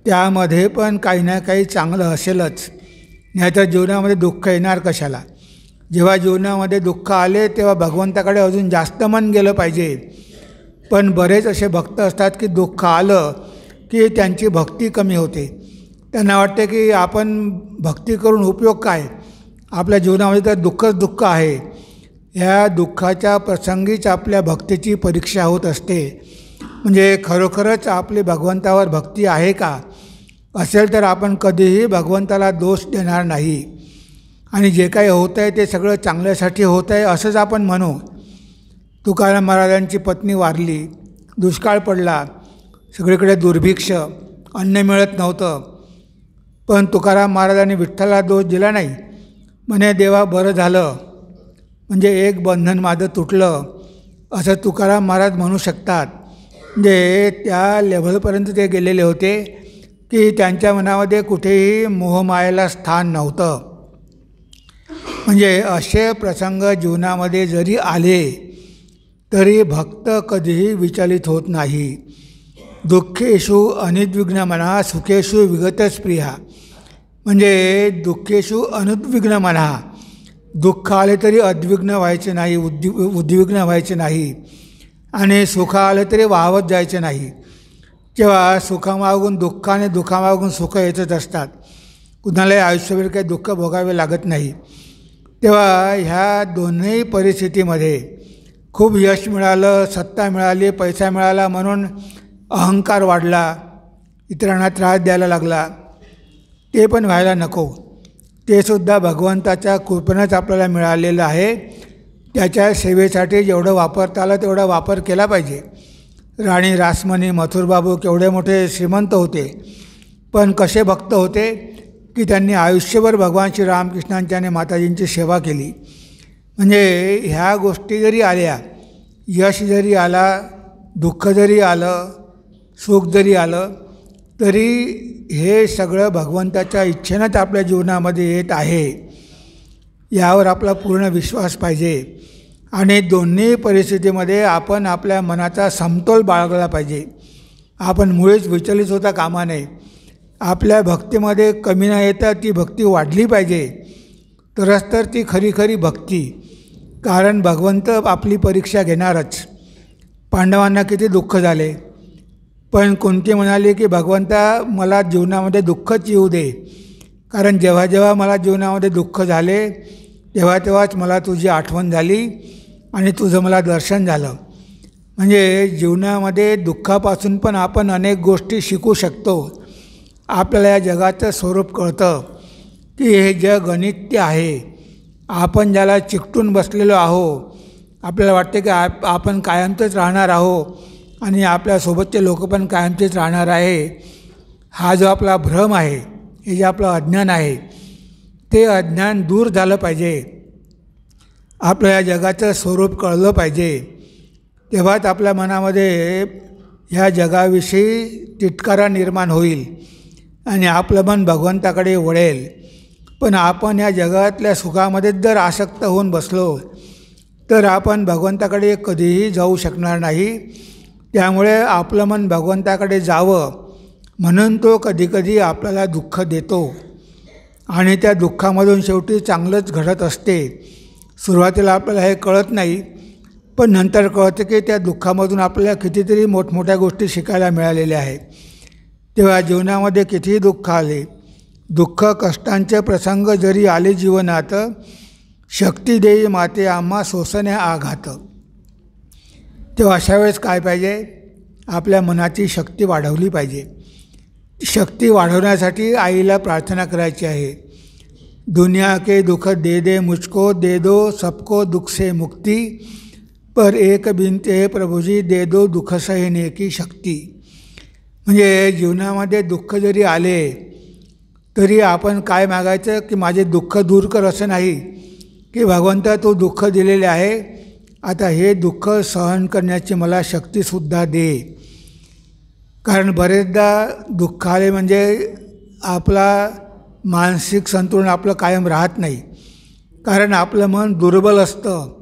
त्यामध्ये पण काही ना काही चांगलं असेलच, नाहीतर जीवनामध्ये दुःख येणार कशाला. जेव्हा जीवनामध्ये दुःख आले तेव्हा भगवंताकडे अजून जास्त मन गेलं पाहिजे. पण बरेच असे भक्त असतात की दुःख आलं की त्यांची भक्ती कमी होते. त्यांना वाटते की आपण भक्ती करून उपयोग काय, आपल्या जीवनामध्ये तर दुःखच दुःख आहे. ह्या दुःखाच्या प्रसंगीच आपल्या भक्तीची परीक्षा होत असते. म्हणजे खरोखरच आपली भगवंतावर भक्ती आहे का. असेल तर आपण कधीही भगवंताला दोष देणार नाही आणि जे काही होतं आहे ते सगळं चांगल्यासाठी होतं आहे असंच आपण म्हणू. तुकाराम महाराजांची पत्नी वारली, दुष्काळ पडला, सगळीकडे दुर्भिक्ष, अन्न मिळत नव्हतं, पण तुकाराम महाराजांनी विठ्ठलाला दोष दिला नाही. म्हणे देवा बरं झालं, म्हणजे एक बंधन माझं तुटलं, असं तुकाराम महाराज म्हणू शकतात. म्हणजे त्या लेव्हलपर्यंत ते गेलेले होते की त्यांच्या मनामध्ये कुठेही मोहमायेला स्थान नव्हतं. म्हणजे असे प्रसंग जीवनामध्ये जरी आले तरी भक्त कधीही विचलित होत नाही. दुःखेषु अनिद्विग्न मना सुखेषु विगतस्प्रिया. म्हणजे दुःखेषु अनुद्विग्न मना, दुःख आले तरी अद्विग्न व्हायचे नाही, उद्विग्न व्हायचे नाही, आणि सुख आलं तरी वाहवत जायचे नाही. तेव्हा सुखामागून दुःख आणि दुःखामागून सुख येतच असतात. कुणालाही आयुष्यभर काही दुःख भोगावे लागत नाही. तेव्हा ह्या दोन्ही परिस्थितीमध्ये खूप यश मिळालं, सत्ता मिळाली, पैसा मिळाला म्हणून अहंकार वाढला, इतरांना त्रास द्यायला लागला, ते पण व्हायला नको. ते सुद्धा भगवंताच्या कृपेनंच आपल्याला मिळालेलं आहे. त्याच्या सेवेसाठी जेवढं वापरता आलं तेवढा वापर केला पाहिजे. राणी रासमणी, मथुरबाबू केवढे मोठे श्रीमंत होते, पण कसे भक्त होते की त्यांनी आयुष्यभर भगवान श्री रामकृष्णांची आणि माताजींची सेवा केली. म्हणजे ह्या गोष्टी जरी आल्या, यश जरी आला, दुःख जरी आलं, सुख जरी आलं, तरी हे सगळं भगवंताच्या इच्छेनंच आपल्या जीवनामध्ये येत आहे, यावर आपला पूर्ण विश्वास पाहिजे. आणि दोन्ही परिस्थितीमध्ये आपण आपल्या मनाचा समतोल बाळगला पाहिजे. आपण मुळीच विचलित होता कामा नये. आपल्या भक्तीमध्ये कमी न येता ती भक्ती वाढली पाहिजे, तरच तर ती खरी खरी भक्ती. कारण भगवंत आपली परीक्षा घेणारच. पांडवांना किती दुःख झाले, पण कुंती म्हणाली की भगवंता मला जीवनामध्ये दुःखच येऊ दे, कारण जेव्हा जेव्हा मला जीवनामध्ये दुःख झाले तेव्हा तेव्हाच मला तुझी आठवण झाली आणि तुझं मला दर्शन झालं. म्हणजे जीवनामध्ये दुःखापासून पण आपण अनेक गोष्टी शिकू शकतो. आपल्याला या जगाचं स्वरूप कळतं की हे जग अनित्य आहे. आपण ज्याला चिकटून बसलेलो आहो, आपल्याला वाटते की आपण कायमचंच राहणार आहो आणि आपल्यासोबतचे लोक पण कायमचेच राहणार आहे, हा जो आपला भ्रम आहे, हे जे आपलं अज्ञान आहे, ते अज्ञान दूर झालं पाहिजे. आपलं या जगाचं स्वरूप कळलं पाहिजे. तेव्हाच आपल्या मनामध्ये ह्या जगाविषयी तिटकारा निर्माण होईल आणि आपलं मन भगवंताकडे वळेल. पण आपण या जगातल्या सुखामध्येच जर आसक्त होऊन बसलो तर आपण भगवंताकडे कधीही जाऊ शकणार नाही. त्यामुळे आपलं मन भगवंताकडे जावं म्हणून तो कधीकधी आपल्याला दुःख देतो आणि त्या दुःखामधून शेवटी चांगलंच घडत असते. सुरुवातीला आपल्याला हे कळत नाही, पण नंतर कळतं की त्या दुःखामधून आपल्याला कितीतरी मोठमोठ्या गोष्टी शिकायला मिळालेल्या आहेत. तेव्हा जीवनामध्ये कितीही दुःख आले, दुःख कष्टांचे प्रसंग जरी आले जीवनात, शक्ती देई माते आम्हा सोसण्या आघात. तेव्हा अशा वेळेस काय पाहिजे, आपल्या मनाची शक्ती वाढवली पाहिजे. शक्ती वाढवण्यासाठी आईला प्रार्थना करायची आहे. दुनिया के दुख दे दे मुझको, दे दो सबको दुख से मुक्ति, पर एक बिनते हे प्रभुजी दे दो दुःख सहने की शक्ती. म्हणजे जीवनामध्ये दुःख जरी आले तरी आपण काय मागायचं की माझे दुःख दूर कर, असं नाही की भगवंता तू दुःख दिलेले आहे, आता हे दुःख सहन करण्याची मला शक्तीसुद्धा दे. कारण बरेचदा दुःख आले म्हणजे आपला मानसिक संतुलन आपलं कायम राहत नाही, कारण आपलं मन दुर्बल असतं.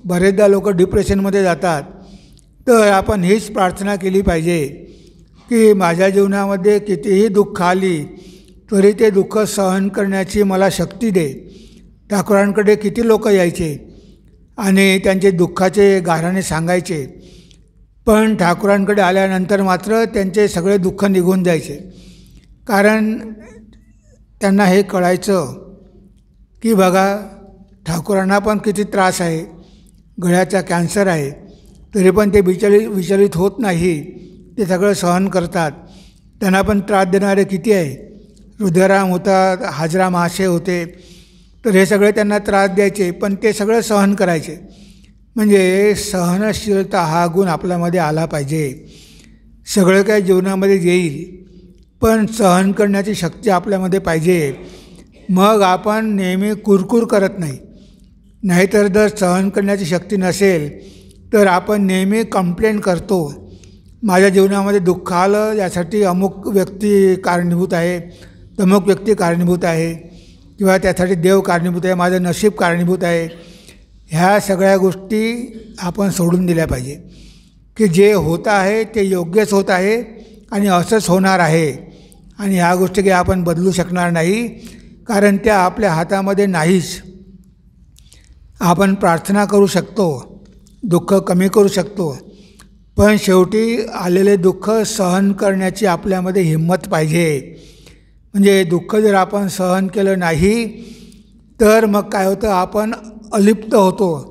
बरेचदा लोक डिप्रेशनमध्ये जातात. तर आपण हीच प्रार्थना केली पाहिजे की माझ्या जीवनामध्ये कितीही दुःख आली तरी ते दुःख सहन करण्याची मला शक्ती दे. ठाकुरांकडे किती लोक यायचे आणि त्यांचे दुःखाचे गाऱ्हाणे सांगायचे, पण ठाकुरांकडे आल्यानंतर मात्र त्यांचे सगळे दुःख निघून जायचे. कारण त्यांना हे कळायचं की बघा, ठाकुरांना पण किती त्रास आहे, गळ्याचा कॅन्सर आहे, तरी पण ते विचलित होत नाही, ते सगळं सहन करतात. त्यांना पण त्रास देणारे किती आहे, हृदयराम होता, हाजरा महाशय होते, तर हे सगळे त्यांना त्रास द्यायचे, पण ते सगळं सहन करायचे. म्हणजे सहनशीलता हा गुण आपल्यामध्ये आला पाहिजे. सगळं काय जीवनामध्ये येईल, पण सहन करण्याची शक्ती आपल्यामध्ये पाहिजे. मग आपण नेहमी कुरकुर करत नाही. नाहीतर जर सहन करण्याची शक्ती नसेल तर आपण नेहमी कंप्लेंट करतो, माझ्या जीवनामध्ये दुःख आलं यासाठी अमुक व्यक्ती कारणीभूत आहे, तमुक व्यक्ती कारणीभूत आहे, किंवा त्यासाठी देव कारणीभूत आहे, माझं नशीब कारणीभूत आहे. ह्या सगळ्या गोष्टी आपण सोडून दिल्या पाहिजे की जे होत आहे ते योग्यच होत आहे आणि असंच होणार आहे. आणि ह्या गोष्टी काही आपण बदलू शकणार नाही, कारण त्या आपल्या हातामध्ये नाहीच. आपण प्रार्थना करू शकतो, दुःख कमी करू शकतो, पण शेवटी आलेले दुःख सहन करण्याची आपल्यामध्ये हिंमत पाहिजे. म्हणजे दुःख जर आपण सहन केलं नाही तर मग काय होतं, आपण अलिप्त होतो.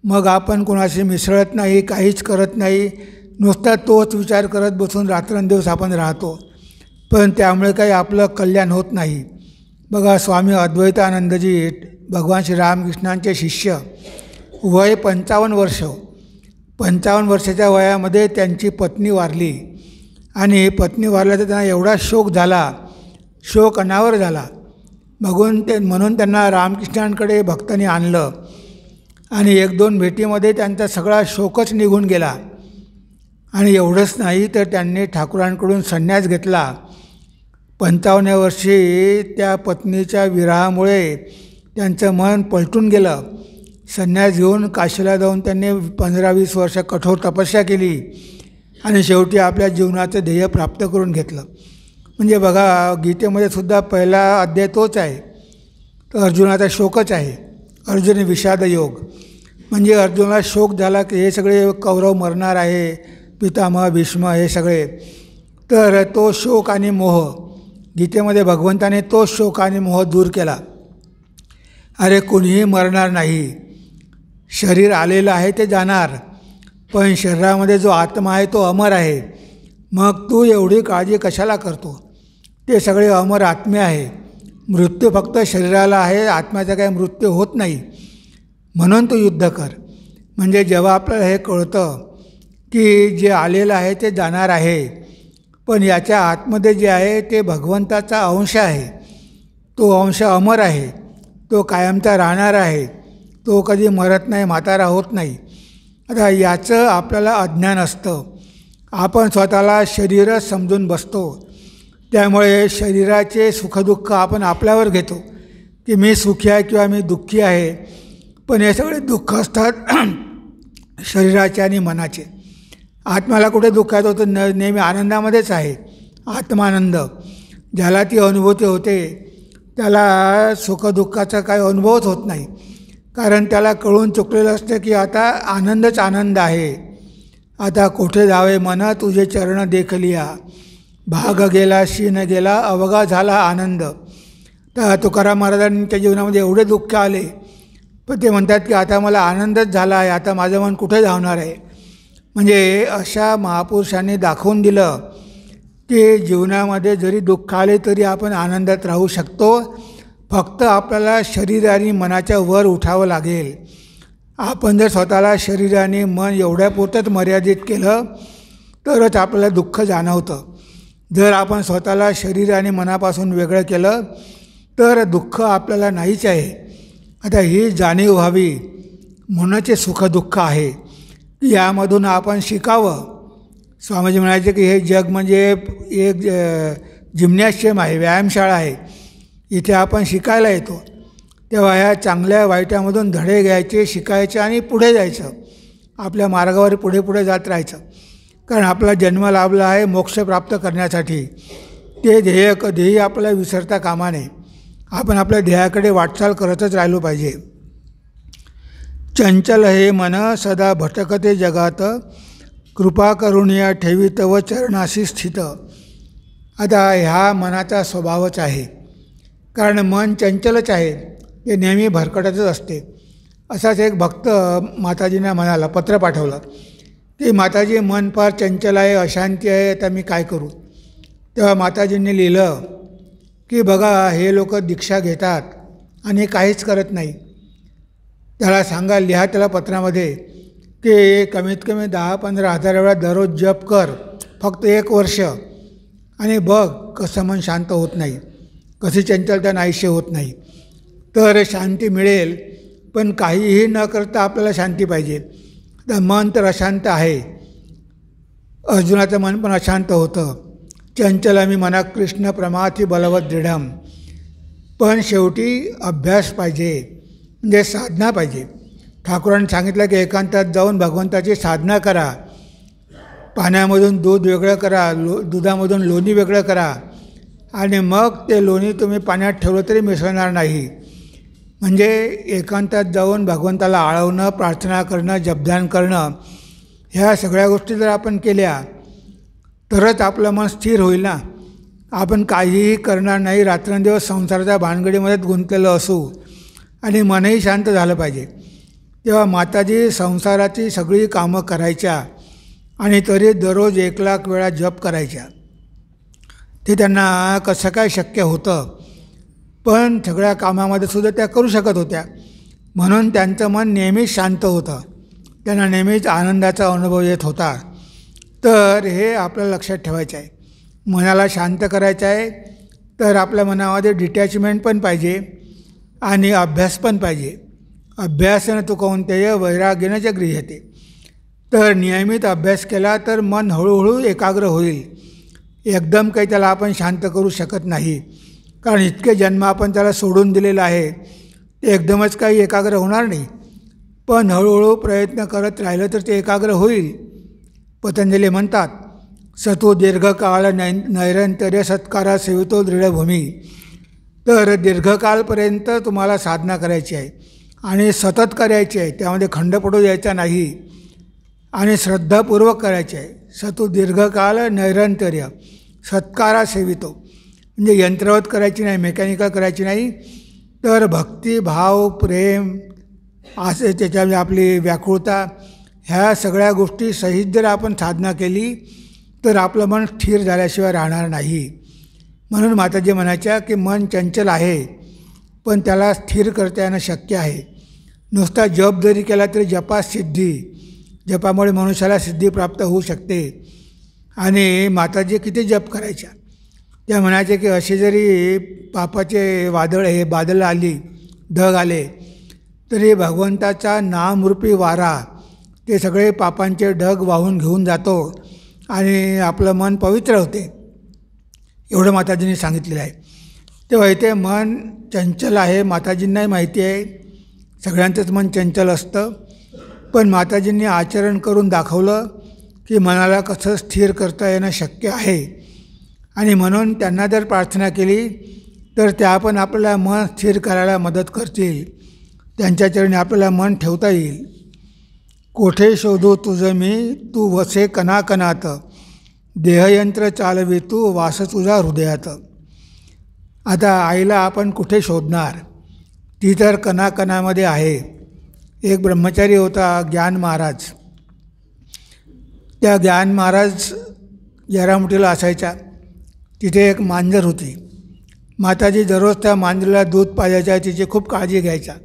मग आपण कोणाशी मिसळत नाही, काहीच करत नाही, नुसता तोच विचार करत बसून रात्रंदिवस आपण राहतो, पण त्यामुळे काही आपलं कल्याण होत नाही. बघा, स्वामी अद्वैतानंदजी भगवान श्री रामकृष्णांचे शिष्य, वय 55 वर्ष, 55 वर्षाच्या वयामध्ये त्यांची पत्नी वारली आणि पत्नी वारल्याचा त्यांना एवढा शोक झाला, शोक अनावर झाला. म्हणून त्यांना रामकृष्णांकडे भक्तांनी आणलं आणि 1-2 भेटीमध्ये त्यांचा सगळा शोकच निघून गेला. आणि एवढंच नाही तर त्यांनी ठाकुरांकडून संन्यास घेतला. 55व्या वर्षी त्या पत्नीच्या विरहामुळे त्यांचं मन पलटून गेलं. संन्यास घेऊन काशीला जाऊन त्यांनी 15-20 वर्ष कठोर तपस्या केली आणि शेवटी आपल्या जीवनाचं ध्येय प्राप्त करून घेतलं. म्हणजे बघा, गीतेमध्ये सुद्धा पहिला अध्याय तोच आहे, तर अर्जुनाचा शोकच आहे, अर्जुन विषाद योग. म्हणजे अर्जुनाला शोक झाला की हे सगळे कौरव मरणार आहे, पितामह भीष्म हे सगळे. तर तो शोक आणि मोह, गीतेमध्ये भगवंताने तो शोक आणि मोह दूर केला. अरे कोणीही मरणार नाही, शरीर आलेलं आहे ते जाणार, पण शरीरामध्ये जो आत्मा आहे तो अमर आहे. मग तू एवढी काळजी कशाला करतो, ते सगळे अमर आत्मे आहे. मृत्यू फक्त शरीराला आहे, आत्म्याचा काही मृत्यू होत नाही. म्हणून तू युद्ध कर. म्हणजे जेव्हा आपल्याला हे कळतं की जे आलेलं आहे ते जाणार आहे, पण याच्या आतमध्ये जे आहे ते भगवंताचा अंश आहे. तो अंश अमर आहे, तो कायमचा राहणार आहे, तो कधी मरत नाही, म्हातारा होत नाही. आता याचं आपल्याला अज्ञान असतं. आपण स्वतःला शरीरच समजून बसतो. त्यामुळे शरीराचे सुखदुःख आपण आपल्यावर घेतो की मी सुखी आहे किंवा मी दुःखी आहे. पण हे सगळे दुःख असतात शरीराचे आणि मनाचे. आत्म्याला कुठे दुःखात होतं? नेहमी आनंदामध्येच आहे. आत्मानंद ज्याला ती अनुभूती होते त्याला सुखदुःखाचा काही अनुभवच होत नाही. कारण त्याला कळून चुकलेलं असतं की आता आनंदच आनंद आहे. आता कोठे जावे मन तुझे चरण देखलिया, भाग गेला शीन गेला अवघा झाला आनंद. तर तुकाराम महाराजांच्या जीवनामध्ये एवढे दुःख आले, पण ते म्हणतात की आता मला आनंदच झाला आहे, आता माझं मन कुठे धावणार आहे. म्हणजे अशा महापुरुषांनी दाखवून दिलं की जीवनामध्ये जरी दुःख आले तरी आपण आनंदात राहू शकतो. फक्त आपल्याला शरीर आणि मनाच्या वर उठावं लागेल. आपण जर स्वतःला शरीर आणि मन एवढ्यापुरतंच मर्यादित केलं तरच आपल्याला दुःख जाणवतं. जर आपण स्वतःला शरीर आणि मनापासून वेगळं केलं तर दुःख आपल्याला नाहीच आहे. आता ही जाणीव व्हावी म्हणूनच सुखदुःख आहे. यामधून आपण शिकावं. स्वामीजी म्हणायचे की हे जग म्हणजे एक जिम्नॅशियम आहे, व्यायामशाळा आहे. इथे आपण शिकायला येतो. तेव्हा ह्या चांगल्या वाईटामधून धडे घ्यायचे, शिकायचे आणि पुढे जायचं. आपल्या मार्गावर पुढे पुढे जात राहायचं. कारण आपला जन्म लाभला आहे मोक्ष प्राप्त करण्यासाठी. ते ध्येय कधीही आपल्याला विसरता कामा नये. आपण आपल्या ध्येयाकडे वाटचाल करतच राहिलो पाहिजे. चंचल हे मन सदा भटकते जगात, कृपा करुणिया ठेवी तव चरणाशी स्थित. आता ह्या मनाचा स्वभावच आहे. कारण मन चंचलच आहे, ते नेहमी भरकटतच असते. असाच एक भक्त माताजींना म्हणाला, पत्र पाठवलं की माताजी मन फार चंचल आहे, अशांती आहे, आता मी काय करू. तेव्हा माताजींनी लिहिलं की बघा हे लोक दीक्षा घेतात आणि काहीच करत नाही. त्याला सांगा, लिहा त्याला पत्रामध्ये की कमीत कमी 10-15 हजार वेळा दररोज जप कर, फक्त 1 वर्ष, आणि बघ कसं मन शांत होत नाही, कशी चंचलता नाहीशी होत नाही. तर शांती मिळेल. पण काहीही न करता आपल्याला शांती पाहिजे. तर मन तर अशांत आहे. अर्जुनाचं मन पण अशांत होतं. चंचलमी मना कृष्ण प्रमाथी बलवत दृढम. पण शेवटी अभ्यास पाहिजे, म्हणजे साधना पाहिजे. ठाकूरांनी सांगितलं की एकांतात जाऊन भगवंताची साधना करा. पाण्यामधून दूध वेगळं करा, दुधामधून लोणी वेगळं करा, आणि मग ते लोणी तुम्ही पाण्यात ठेवलं तरी मिसळणार नाही. म्हणजे एकांतात जाऊन भगवंताला आळवणं, प्रार्थना करणं, जपध्यान करणं, ह्या सगळ्या गोष्टी जर आपण केल्या तरच आपलं मन स्थिर होईल ना. आपण काहीही करणार नाही, रात्रंदिवस संसाराच्या भानगडीमध्येच गुंतलेलं असू आणि मनही शांत झालं पाहिजे. तेव्हा माताजी संसाराची सगळी कामं करायच्या आणि तरी दररोज 1,00,000 वेळा जप करायच्या. ते त्यांना कसं काय शक्य होतं. पण सगळ्या कामामध्ये सुद्धा त्या करू शकत होत्या. म्हणून त्यांचं मन नेहमीच शांत होतं. त्यांना नेहमीच आनंदाचा अनुभव येत होता. तर हे आपल्याला लक्षात ठेवायचं आहे. मनाला शांत करायचं आहे तर आपल्या मनामध्ये डिटॅचमेंट पण पाहिजे आणि अभ्यास पण पाहिजे. अभ्यासानं तू कौंतेय वैराग्यानं च गृह्यते. तर नियमित अभ्यास केला तर मन हळूहळू एकाग्र होईल. एकदम काही त्याला आपण शांत करू शकत नाही. कारण इतके जन्म आपण त्याला सोडून दिलेलं आहे, ते एकदमच काही एकाग्र होणार नाही. पण हळूहळू प्रयत्न करत राहिलं तर ते एकाग्र होईल. पतंजली म्हणतात, सतो दीर्घकाळ नैरंतर्य सत्कारा सेवितो दृढभूमी. तर दीर्घकाळपर्यंत तुम्हाला साधना करायची आहे आणि सतत करायची आहे. त्यामध्ये खंड पडू द्यायचा नाही आणि श्रद्धापूर्वक करायची आहे. सतो दीर्घकाळ नैरंतर्य सत्कारा सेवितो, म्हणजे यंत्रवत करायची नाही, मेकॅनिकल करायची नाही. तर भक्ती, भाव, प्रेम असे त्याच्यामध्ये आपली व्याकुळता, ह्या सगळ्या गोष्टी सहित जर आपण साधना केली तर आपलं मन स्थिर झाल्याशिवाय राहणार नाही. म्हणून माताजी म्हणायच्या की मन चंचल आहे पण त्याला स्थिर करता येणं शक्य आहे. नुसता जप जरी केला तरी जपात सिद्धी, जपामुळे मनुष्याला सिद्धी प्राप्त होऊ शकते. आणि माताजी किती जप करायच्या. त्या म्हणायच्या की असे जरी पापाचे बादल आली, ढग आले, तरी भगवंताचा नामरूपी वारा ते सगळे पापांचे ढग वाहून घेऊन जातो आणि आपलं मन पवित्र होते. एवढं माताजींनी सांगितलेलं आहे. तेव्हा इथे मन चंचल आहे, माताजींनाही माहिती आहे, सगळ्यांचंच मन चंचल असतं. पण माताजींनी आचरण करून दाखवलं की मनाला कसं स्थिर करता येणं शक्य आहे. आणि म्हणून त्यांना जर प्रार्थना केली तर त्या पण आपल्याला मन स्थिर करायला मदत करतील. त्यांच्या चरणी आपल्याला मन ठेवता येईल. कोठे शोधू तुझं मी, तू वसे कणाकणात, देहयंत्र चालवी तू, वास तुझा हृदयात. आता आईला आपण कुठे शोधणार, ती तर कणाकणामध्ये आहे. एक ब्रह्मचारी होता ज्ञान महाराज. त्या ज्ञान महाराज येरामुठीला असायच्या. तिथे एक मांजर होती. माताजी दररोज त्या मांजरीला दूध पाजायच्या, तिची खूप काळजी घ्यायच्या.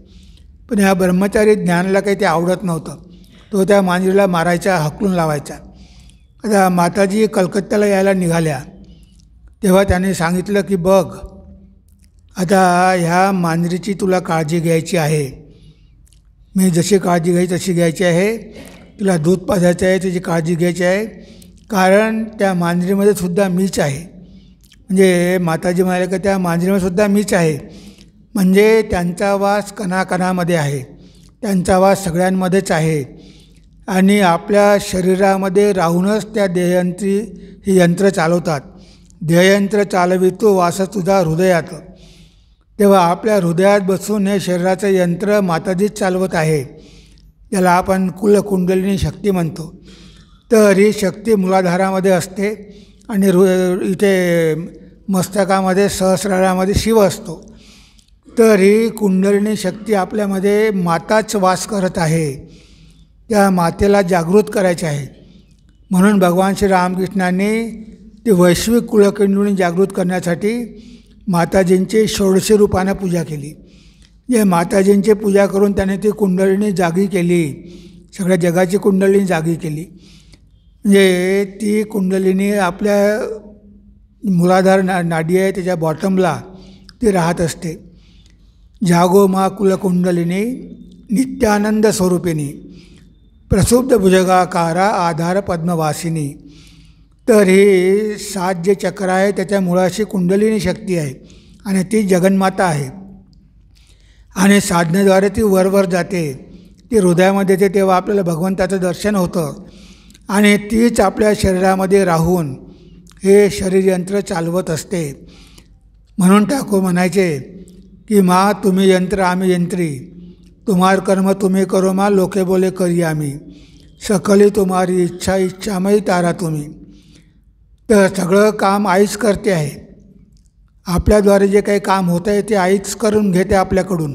पण ह्या ब्रह्मचारी ज्ञानाला काही ते आवडत नव्हतं. तो त्या मांजरीला मारायचा, हकलून लावायचा. आता माताजी कलकत्त्याला यायला निघाल्या तेव्हा त्याने सांगितलं की बघ, आता ह्या मांजरीची तुला काळजी घ्यायची आहे. मी जशी काळजी घ्यायची तशी घ्यायची आहे. तिला दूध पाजायचं आहे, तिची काळजी घ्यायची आहे. कारण त्या मांजरीमध्ये सुद्धा मीच आहे. म्हणजे माताजी म्हणाले की त्या मांजरीमध्ये सुद्धा मीच आहे. म्हणजे त्यांचा वास कणाकणामध्ये आहे, त्यांचा वास सगळ्यांमध्येच आहे. आणि आपल्या शरीरामध्ये राहूनच त्या देहयंत्री ही यंत्र चालवतात. देहयंत्र चालवितो वास तुझा हृदयात. तेव्हा आपल्या हृदयात बसून हे शरीराचं यंत्र माताजीच चालवत आहे. याला आपण कुलकुंडलिनी शक्ती म्हणतो. तर ही शक्ती मूलाधारामध्ये असते आणि इथे मस्तकामध्ये सहस्रारामध्ये शिव असतो. तर ही कुंडलिनी शक्ती आपल्यामध्ये माताच वास करत आहे. त्या मातेला जागृत करायचे आहे. म्हणून भगवान श्री रामकृष्णांनी ती वैश्विक कुलकुंडलिनी जागृत करण्यासाठी माताजींची 16 रूपानं पूजा केली. जे माताजींची पूजा करून त्याने ती कुंडलिनी जागी केली, सगळ्या जगाची कुंडलिनी जागी केली. म्हणजे ती कुंडलिनी आपल्या मूलाधार नाडी आहे त्याच्या बॉटमला ती राहत असते. जागो मा कुलकुंडलिनी नित्यानंद स्वरूपिणी, प्रसुप्त भुजगाकारा आधार पद्मवासिनी. तर ही 7 जे चक्र आहे त्याच्या मुळाशी कुंडलिनी शक्ती आहे आणि ती जगन्माता आहे. आणि साधनेद्वारे ती वरवर जाते, ती हृदयामध्ये येते. तेव्हा आपल्याला भगवंताचं दर्शन होतं. आणि तीच आपल्या शरीरामध्ये राहून हे शरीरयंत्र चालवत असते. म्हणून ठाकूर म्हणायचे की मा तुम्ही यंत्र आम्ही यंत्री, तुम्हार कर्म तुम्ही करो मा, लोके बोले करी आम्ही, सकली तुम्हारी इच्छा इच्छामयी तारा तुम्ही. तर सगळं काम आईच करते आहे. आपल्याद्वारे जे काही काम होतं आहे ते आईच करून घेते आपल्याकडून.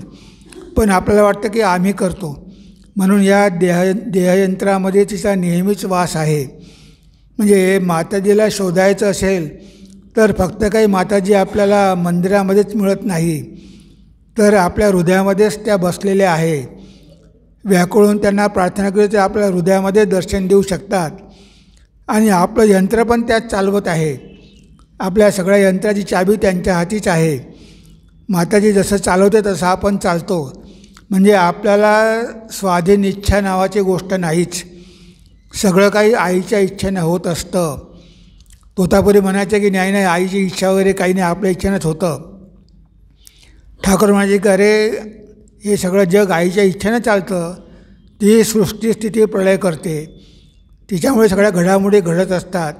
पण आपल्याला वाटतं की आम्ही करतो. म्हणून या देहयंत्रामध्ये तिचा नेहमीच वास आहे. म्हणजे माताजीला शोधायचं असेल तर फक्त काही माताजी आपल्याला मंदिरामध्येच मिळत नाही, तर आपल्या हृदयामध्येच त्या बसलेल्या आहे. व्याकुळून त्यांना प्रार्थना केली तर आपल्या हृदयामध्ये दर्शन देऊ शकतात. आणि आपलं यंत्र पण त्यात चालवत आहे. आपल्या सगळ्या यंत्राची चाबी त्यांच्या हातीच आहे. माताजी जसं चालवते तसं आपण चालतो. म्हणजे आपल्याला स्वाधीन इच्छा नावाची गोष्ट नाहीच. सगळं काही आईच्या इच्छेनं होत असतं. तोतापुरी म्हणायचं की नाही आईची इच्छा वगैरे काही नाही, आपल्या इच्छेनंच होतं. ठाकूर म्हणायचे की अरे हे सगळं जग आईच्या इच्छेनं चालतं. ती सृष्टी स्थिती प्रलय करते, तिच्यामुळे सगळ्या घडामोडी घडत असतात.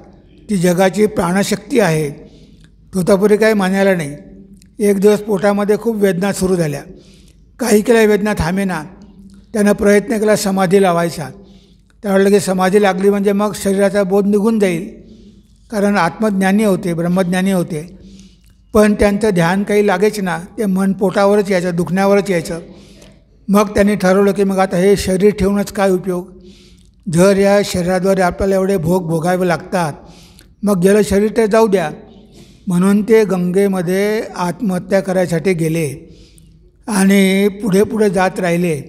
ती जगाची प्राणशक्ती आहे. तोतापुरी काही मानायला नाही. एक दिवस पोटामध्ये खूप वेदना सुरू झाल्या. काही केल्या वेदना थांबेना. त्यानं प्रयत्न केला समाधी लावायचा. त्यावेळेला की समाधी लागली म्हणजे मग शरीराचा बोध निघून जाईल, कारण आत्मज्ञानी होते, ब्रह्मज्ञानी होते. पण त्यांचं ध्यान काही लागायचं ना, ते मन पोटावरच यायचं, दुखण्यावरच यायचं. मग त्यांनी ठरवलं की मग आता हे शरीर ठेवूनच काय उपयोग. जर या शरीराद्वारे आपल्याला एवढे भोग भोगावे लागतात, मग गेलं शरीर ते जाऊ द्या. म्हणून ते गंगेमध्ये आत्महत्या करायसाठी गेले आणि पुढे पुढे जात राहिले.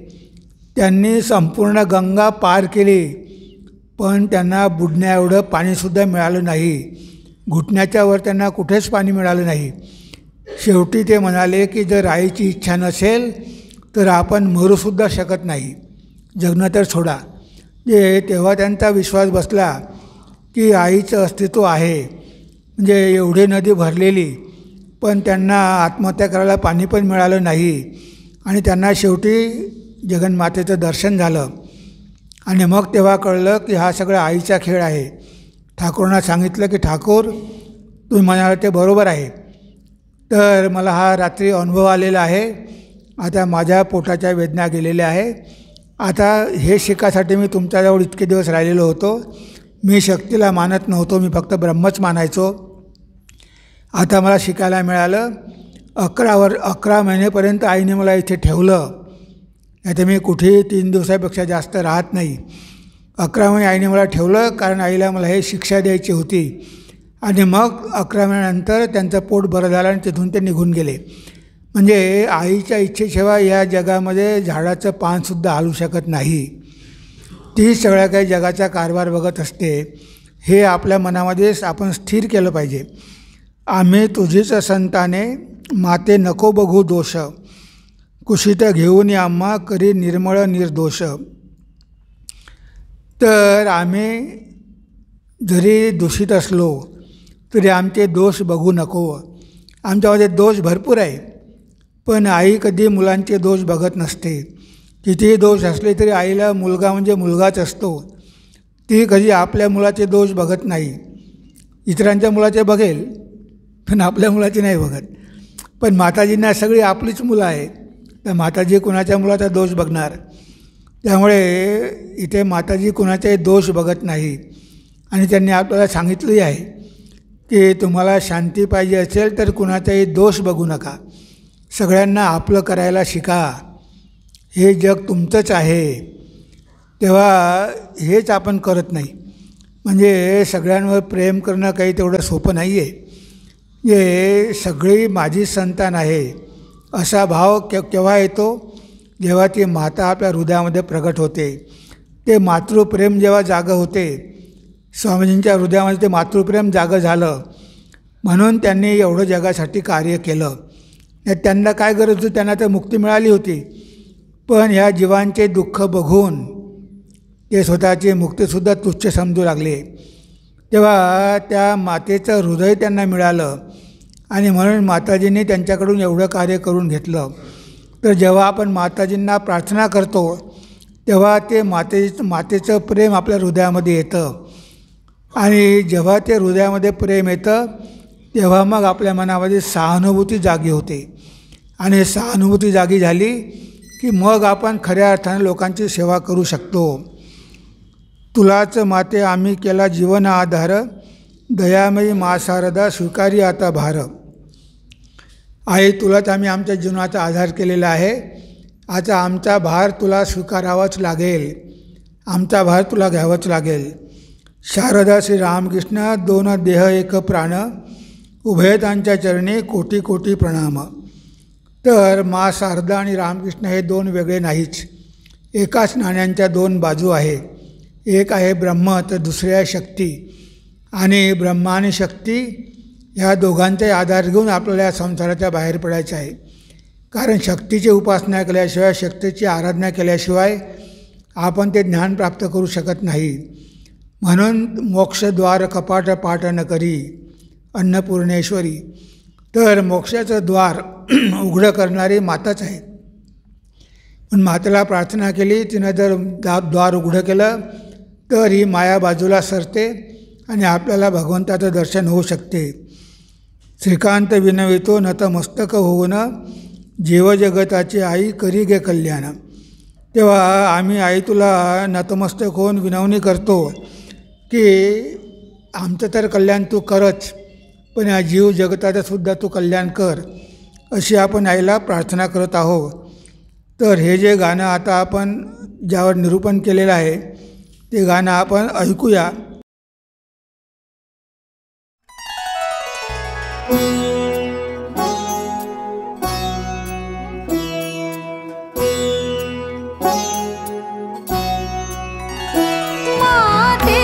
त्यांनी संपूर्ण गंगा पार केली, पण त्यांना बुडण्या एवढं पाणीसुद्धा मिळालं नाही. घुटण्याच्या वर त्यांना कुठेच पाणी मिळालं नाही. शेवटी ते म्हणाले की जर आईची इच्छा नसेल तर आपण मरूसुद्धा शकत नाही, जगणं तर सोडा. तेव्हा त्यांचा विश्वास बसला की आईचं अस्तित्व आहे. म्हणजे एवढी नदी भरलेली, पण त्यांना आत्महत्या करायला पाणी पण मिळालं नाही. आणि त्यांना शेवटी जगन्मातेचं दर्शन झालं. आणि मग तेव्हा कळलं की हा सगळा आईचा खेळ आहे. ठाकूरांना सांगितलं की ठाकूर, तुम्ही म्हणाल ते बरोबर आहे. तर मला हा रात्री अनुभव आलेला आहे. आता माझ्या पोटाच्या वेदना गेलेल्या आहे. आता हे शिकासाठी मी तुमच्याजवळ इतके दिवस राहिलेलो होतो. मी शक्तीला मानत नव्हतो, मी फक्त ब्रह्मच मानायचो. आता मला शिकायला मिळालं. 11 महिनेपर्यंत आईने मला इथे ठेवलं. आता मी कुठेही 3 दिवसापेक्षा जास्त राहत नाही. 11 महिने आईने मला ठेवलं, कारण आईला मला हे शिक्षा द्यायची होती. आणि मग 11 महिन्यानंतर त्यांचं पोट बरं झालं आणि तिथून ते निघून गेले. म्हणजे आईच्या इच्छेशिवाय या जगामध्ये झाडाचं पानसुद्धा हलू शकत नाही. ती सगळ्या काही जगाचा कारभार बघत असते. हे आपल्या मनामध्ये आपण स्थिर केलं पाहिजे. आम्ही तुझीच संताने, माते नको बघू दोष, कुशीत घेऊन आम्हा करी निर्मळ निर्दोष. तर आम्ही जरी दूषित असलो तरी आमचे दोष बघू नको. आमच्यामध्ये दोष भरपूर आहे, पण आई कधी मुलांचे दोष बघत नसते. कितीही दोष असले तरी आईला मुलगा म्हणजे मुलगाच असतो. ती कधी आपल्या मुलाचे दोष बघत नाही. इतरांच्या मुलाचे बघेल, पण आपल्या मुलाचे नाही बघत. पण माताजींना सगळी आपलीच मुलं आहेत, तर माताजी कुणाच्या मुलाचा दोष बघणार? त्यामुळे इथे माताजी कुणाचाही दोष बघत नाही. आणि त्यांनी आपल्याला सांगितलंही आहे की तुम्हाला शांती पाहिजे असेल तर कुणाचाही दोष बघू नका, सगळ्यांना आपलं करायला शिका. हे जग तुमचंच आहे. तेव्हा हेच आपण करत नाही. म्हणजे सगळ्यांवर प्रेम करणं काही तेवढं सोपं नाही आहे. हे सगळी माझी संतान आहे असा भाव केव्हा येतो? जेव्हा ती माता आपल्या हृदयामध्ये प्रगट होते. ते मातृप्रेम जेव्हा जागं होते, स्वामीजींच्या हृदयामध्ये ते मातृप्रेम जागं झालं, म्हणून त्यांनी एवढं जगासाठी कार्य केलं. त्यांना काय गरज होती? त्यांना तर मुक्ती मिळाली होती, पण ह्या जीवांचे दुःख बघून ते स्वतःची मुक्तीसुद्धा तुच्छ समजू लागले. तेव्हा त्या मातेचं हृदय त्यांना मिळालं आणि म्हणून माताजींनी त्यांच्याकडून एवढं कार्य करून घेतलं. तर जेव्हा आपण माताजींना प्रार्थना करतो तेव्हा ते मातेचं प्रेम आपल्या हृदयामध्ये येतं. आणि जेव्हा ते हृदयामध्ये प्रेम येतं तेव्हा मग आपल्या मनामध्ये सहानुभूती जागी होते. आणि सहानुभूती जागी झाली की मग आपण खऱ्या अर्थाने लोकांची सेवा करू शकतो. तुलाच माते आम्ही केला जीवन आधार, दयामयी मा शारदा स्वीकारी आता भार. आई, तुलाच आम्ही आमच्या जीवनाचा आधार केलेला आहे. आता आमचा भार तुला स्वीकारावाच लागेल, आमचा भार तुला घ्यावाच लागेल. शारदा श्री रामकृष्ण दोन देह एक प्राण, उभयतांच्या चरणी कोटी कोटी प्रणाम. तर मा शारदा आणि रामकृष्ण हे दोन वेगळे नाहीच. एकाच नाण्यांच्या दोन बाजू आहेत. एक आहे ब्रह्म तर दुसरी आहे शक्ती. आणि ब्रह्म आणि शक्ती ह्या दोघांचाही आधार घेऊन आपल्याला या संसाराच्या बाहेर पडायचं आहे. कारण शक्तीची उपासना केल्याशिवाय, शक्तीची आराधना केल्याशिवाय आपण ते ज्ञान प्राप्त करू शकत नाही. म्हणून मोक्षद्वार कपाट पाठ न करी अन्नपूर्णेश्वरी. तर मोक्षाचं द्वार उघडं करणारी माताच आहे. पण मातेला प्रार्थना केली, तिनं जर द्वार उघडं केलं तर ही माया बाजूला सरते आणि आपल्याला भगवंताचं दर्शन होऊ शकते. श्रीकांत विनवितो नतमस्तक होऊन, जीवजगताची आई करी गे कल्याण. तेव्हा आम्ही आई तुला नतमस्तक होऊन विनवणी करतो की आमचं तर कल्याण तू करच, पण या जीव जगताचंसुद्धा तू कल्याण कर, अशी आपण आईला प्रार्थना करत आहोत. तर हे जे गाणं आता आपण ज्यावर निरूपण केलेलं आहे ते गाणं आपण ऐकूया. माते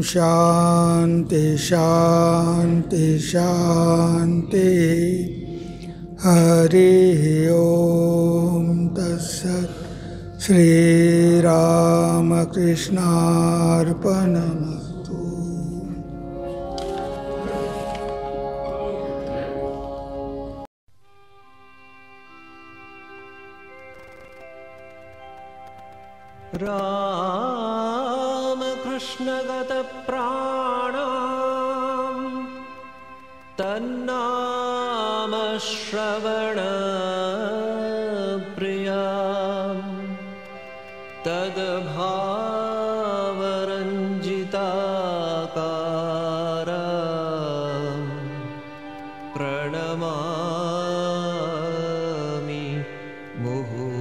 शांति शांति शांति। हरि ओम तत्सत्। श्रीरामकृष्णार्पणमस्तु। रामकृष्णगतप्राणां तन्नामश्रवणप्रियां तद्भावरञ्जिताकारां प्रणमामि मुहुर्मुहुः।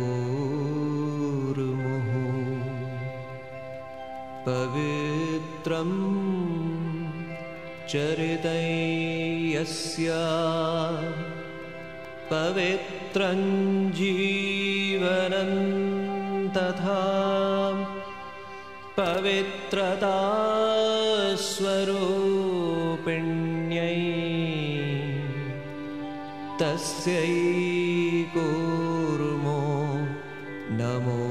पवित्रं चरितं यस्य पवित्रं जीवनं तथा पवित्रता स्वरूपिण्यै तस्यै कुर्मो नमो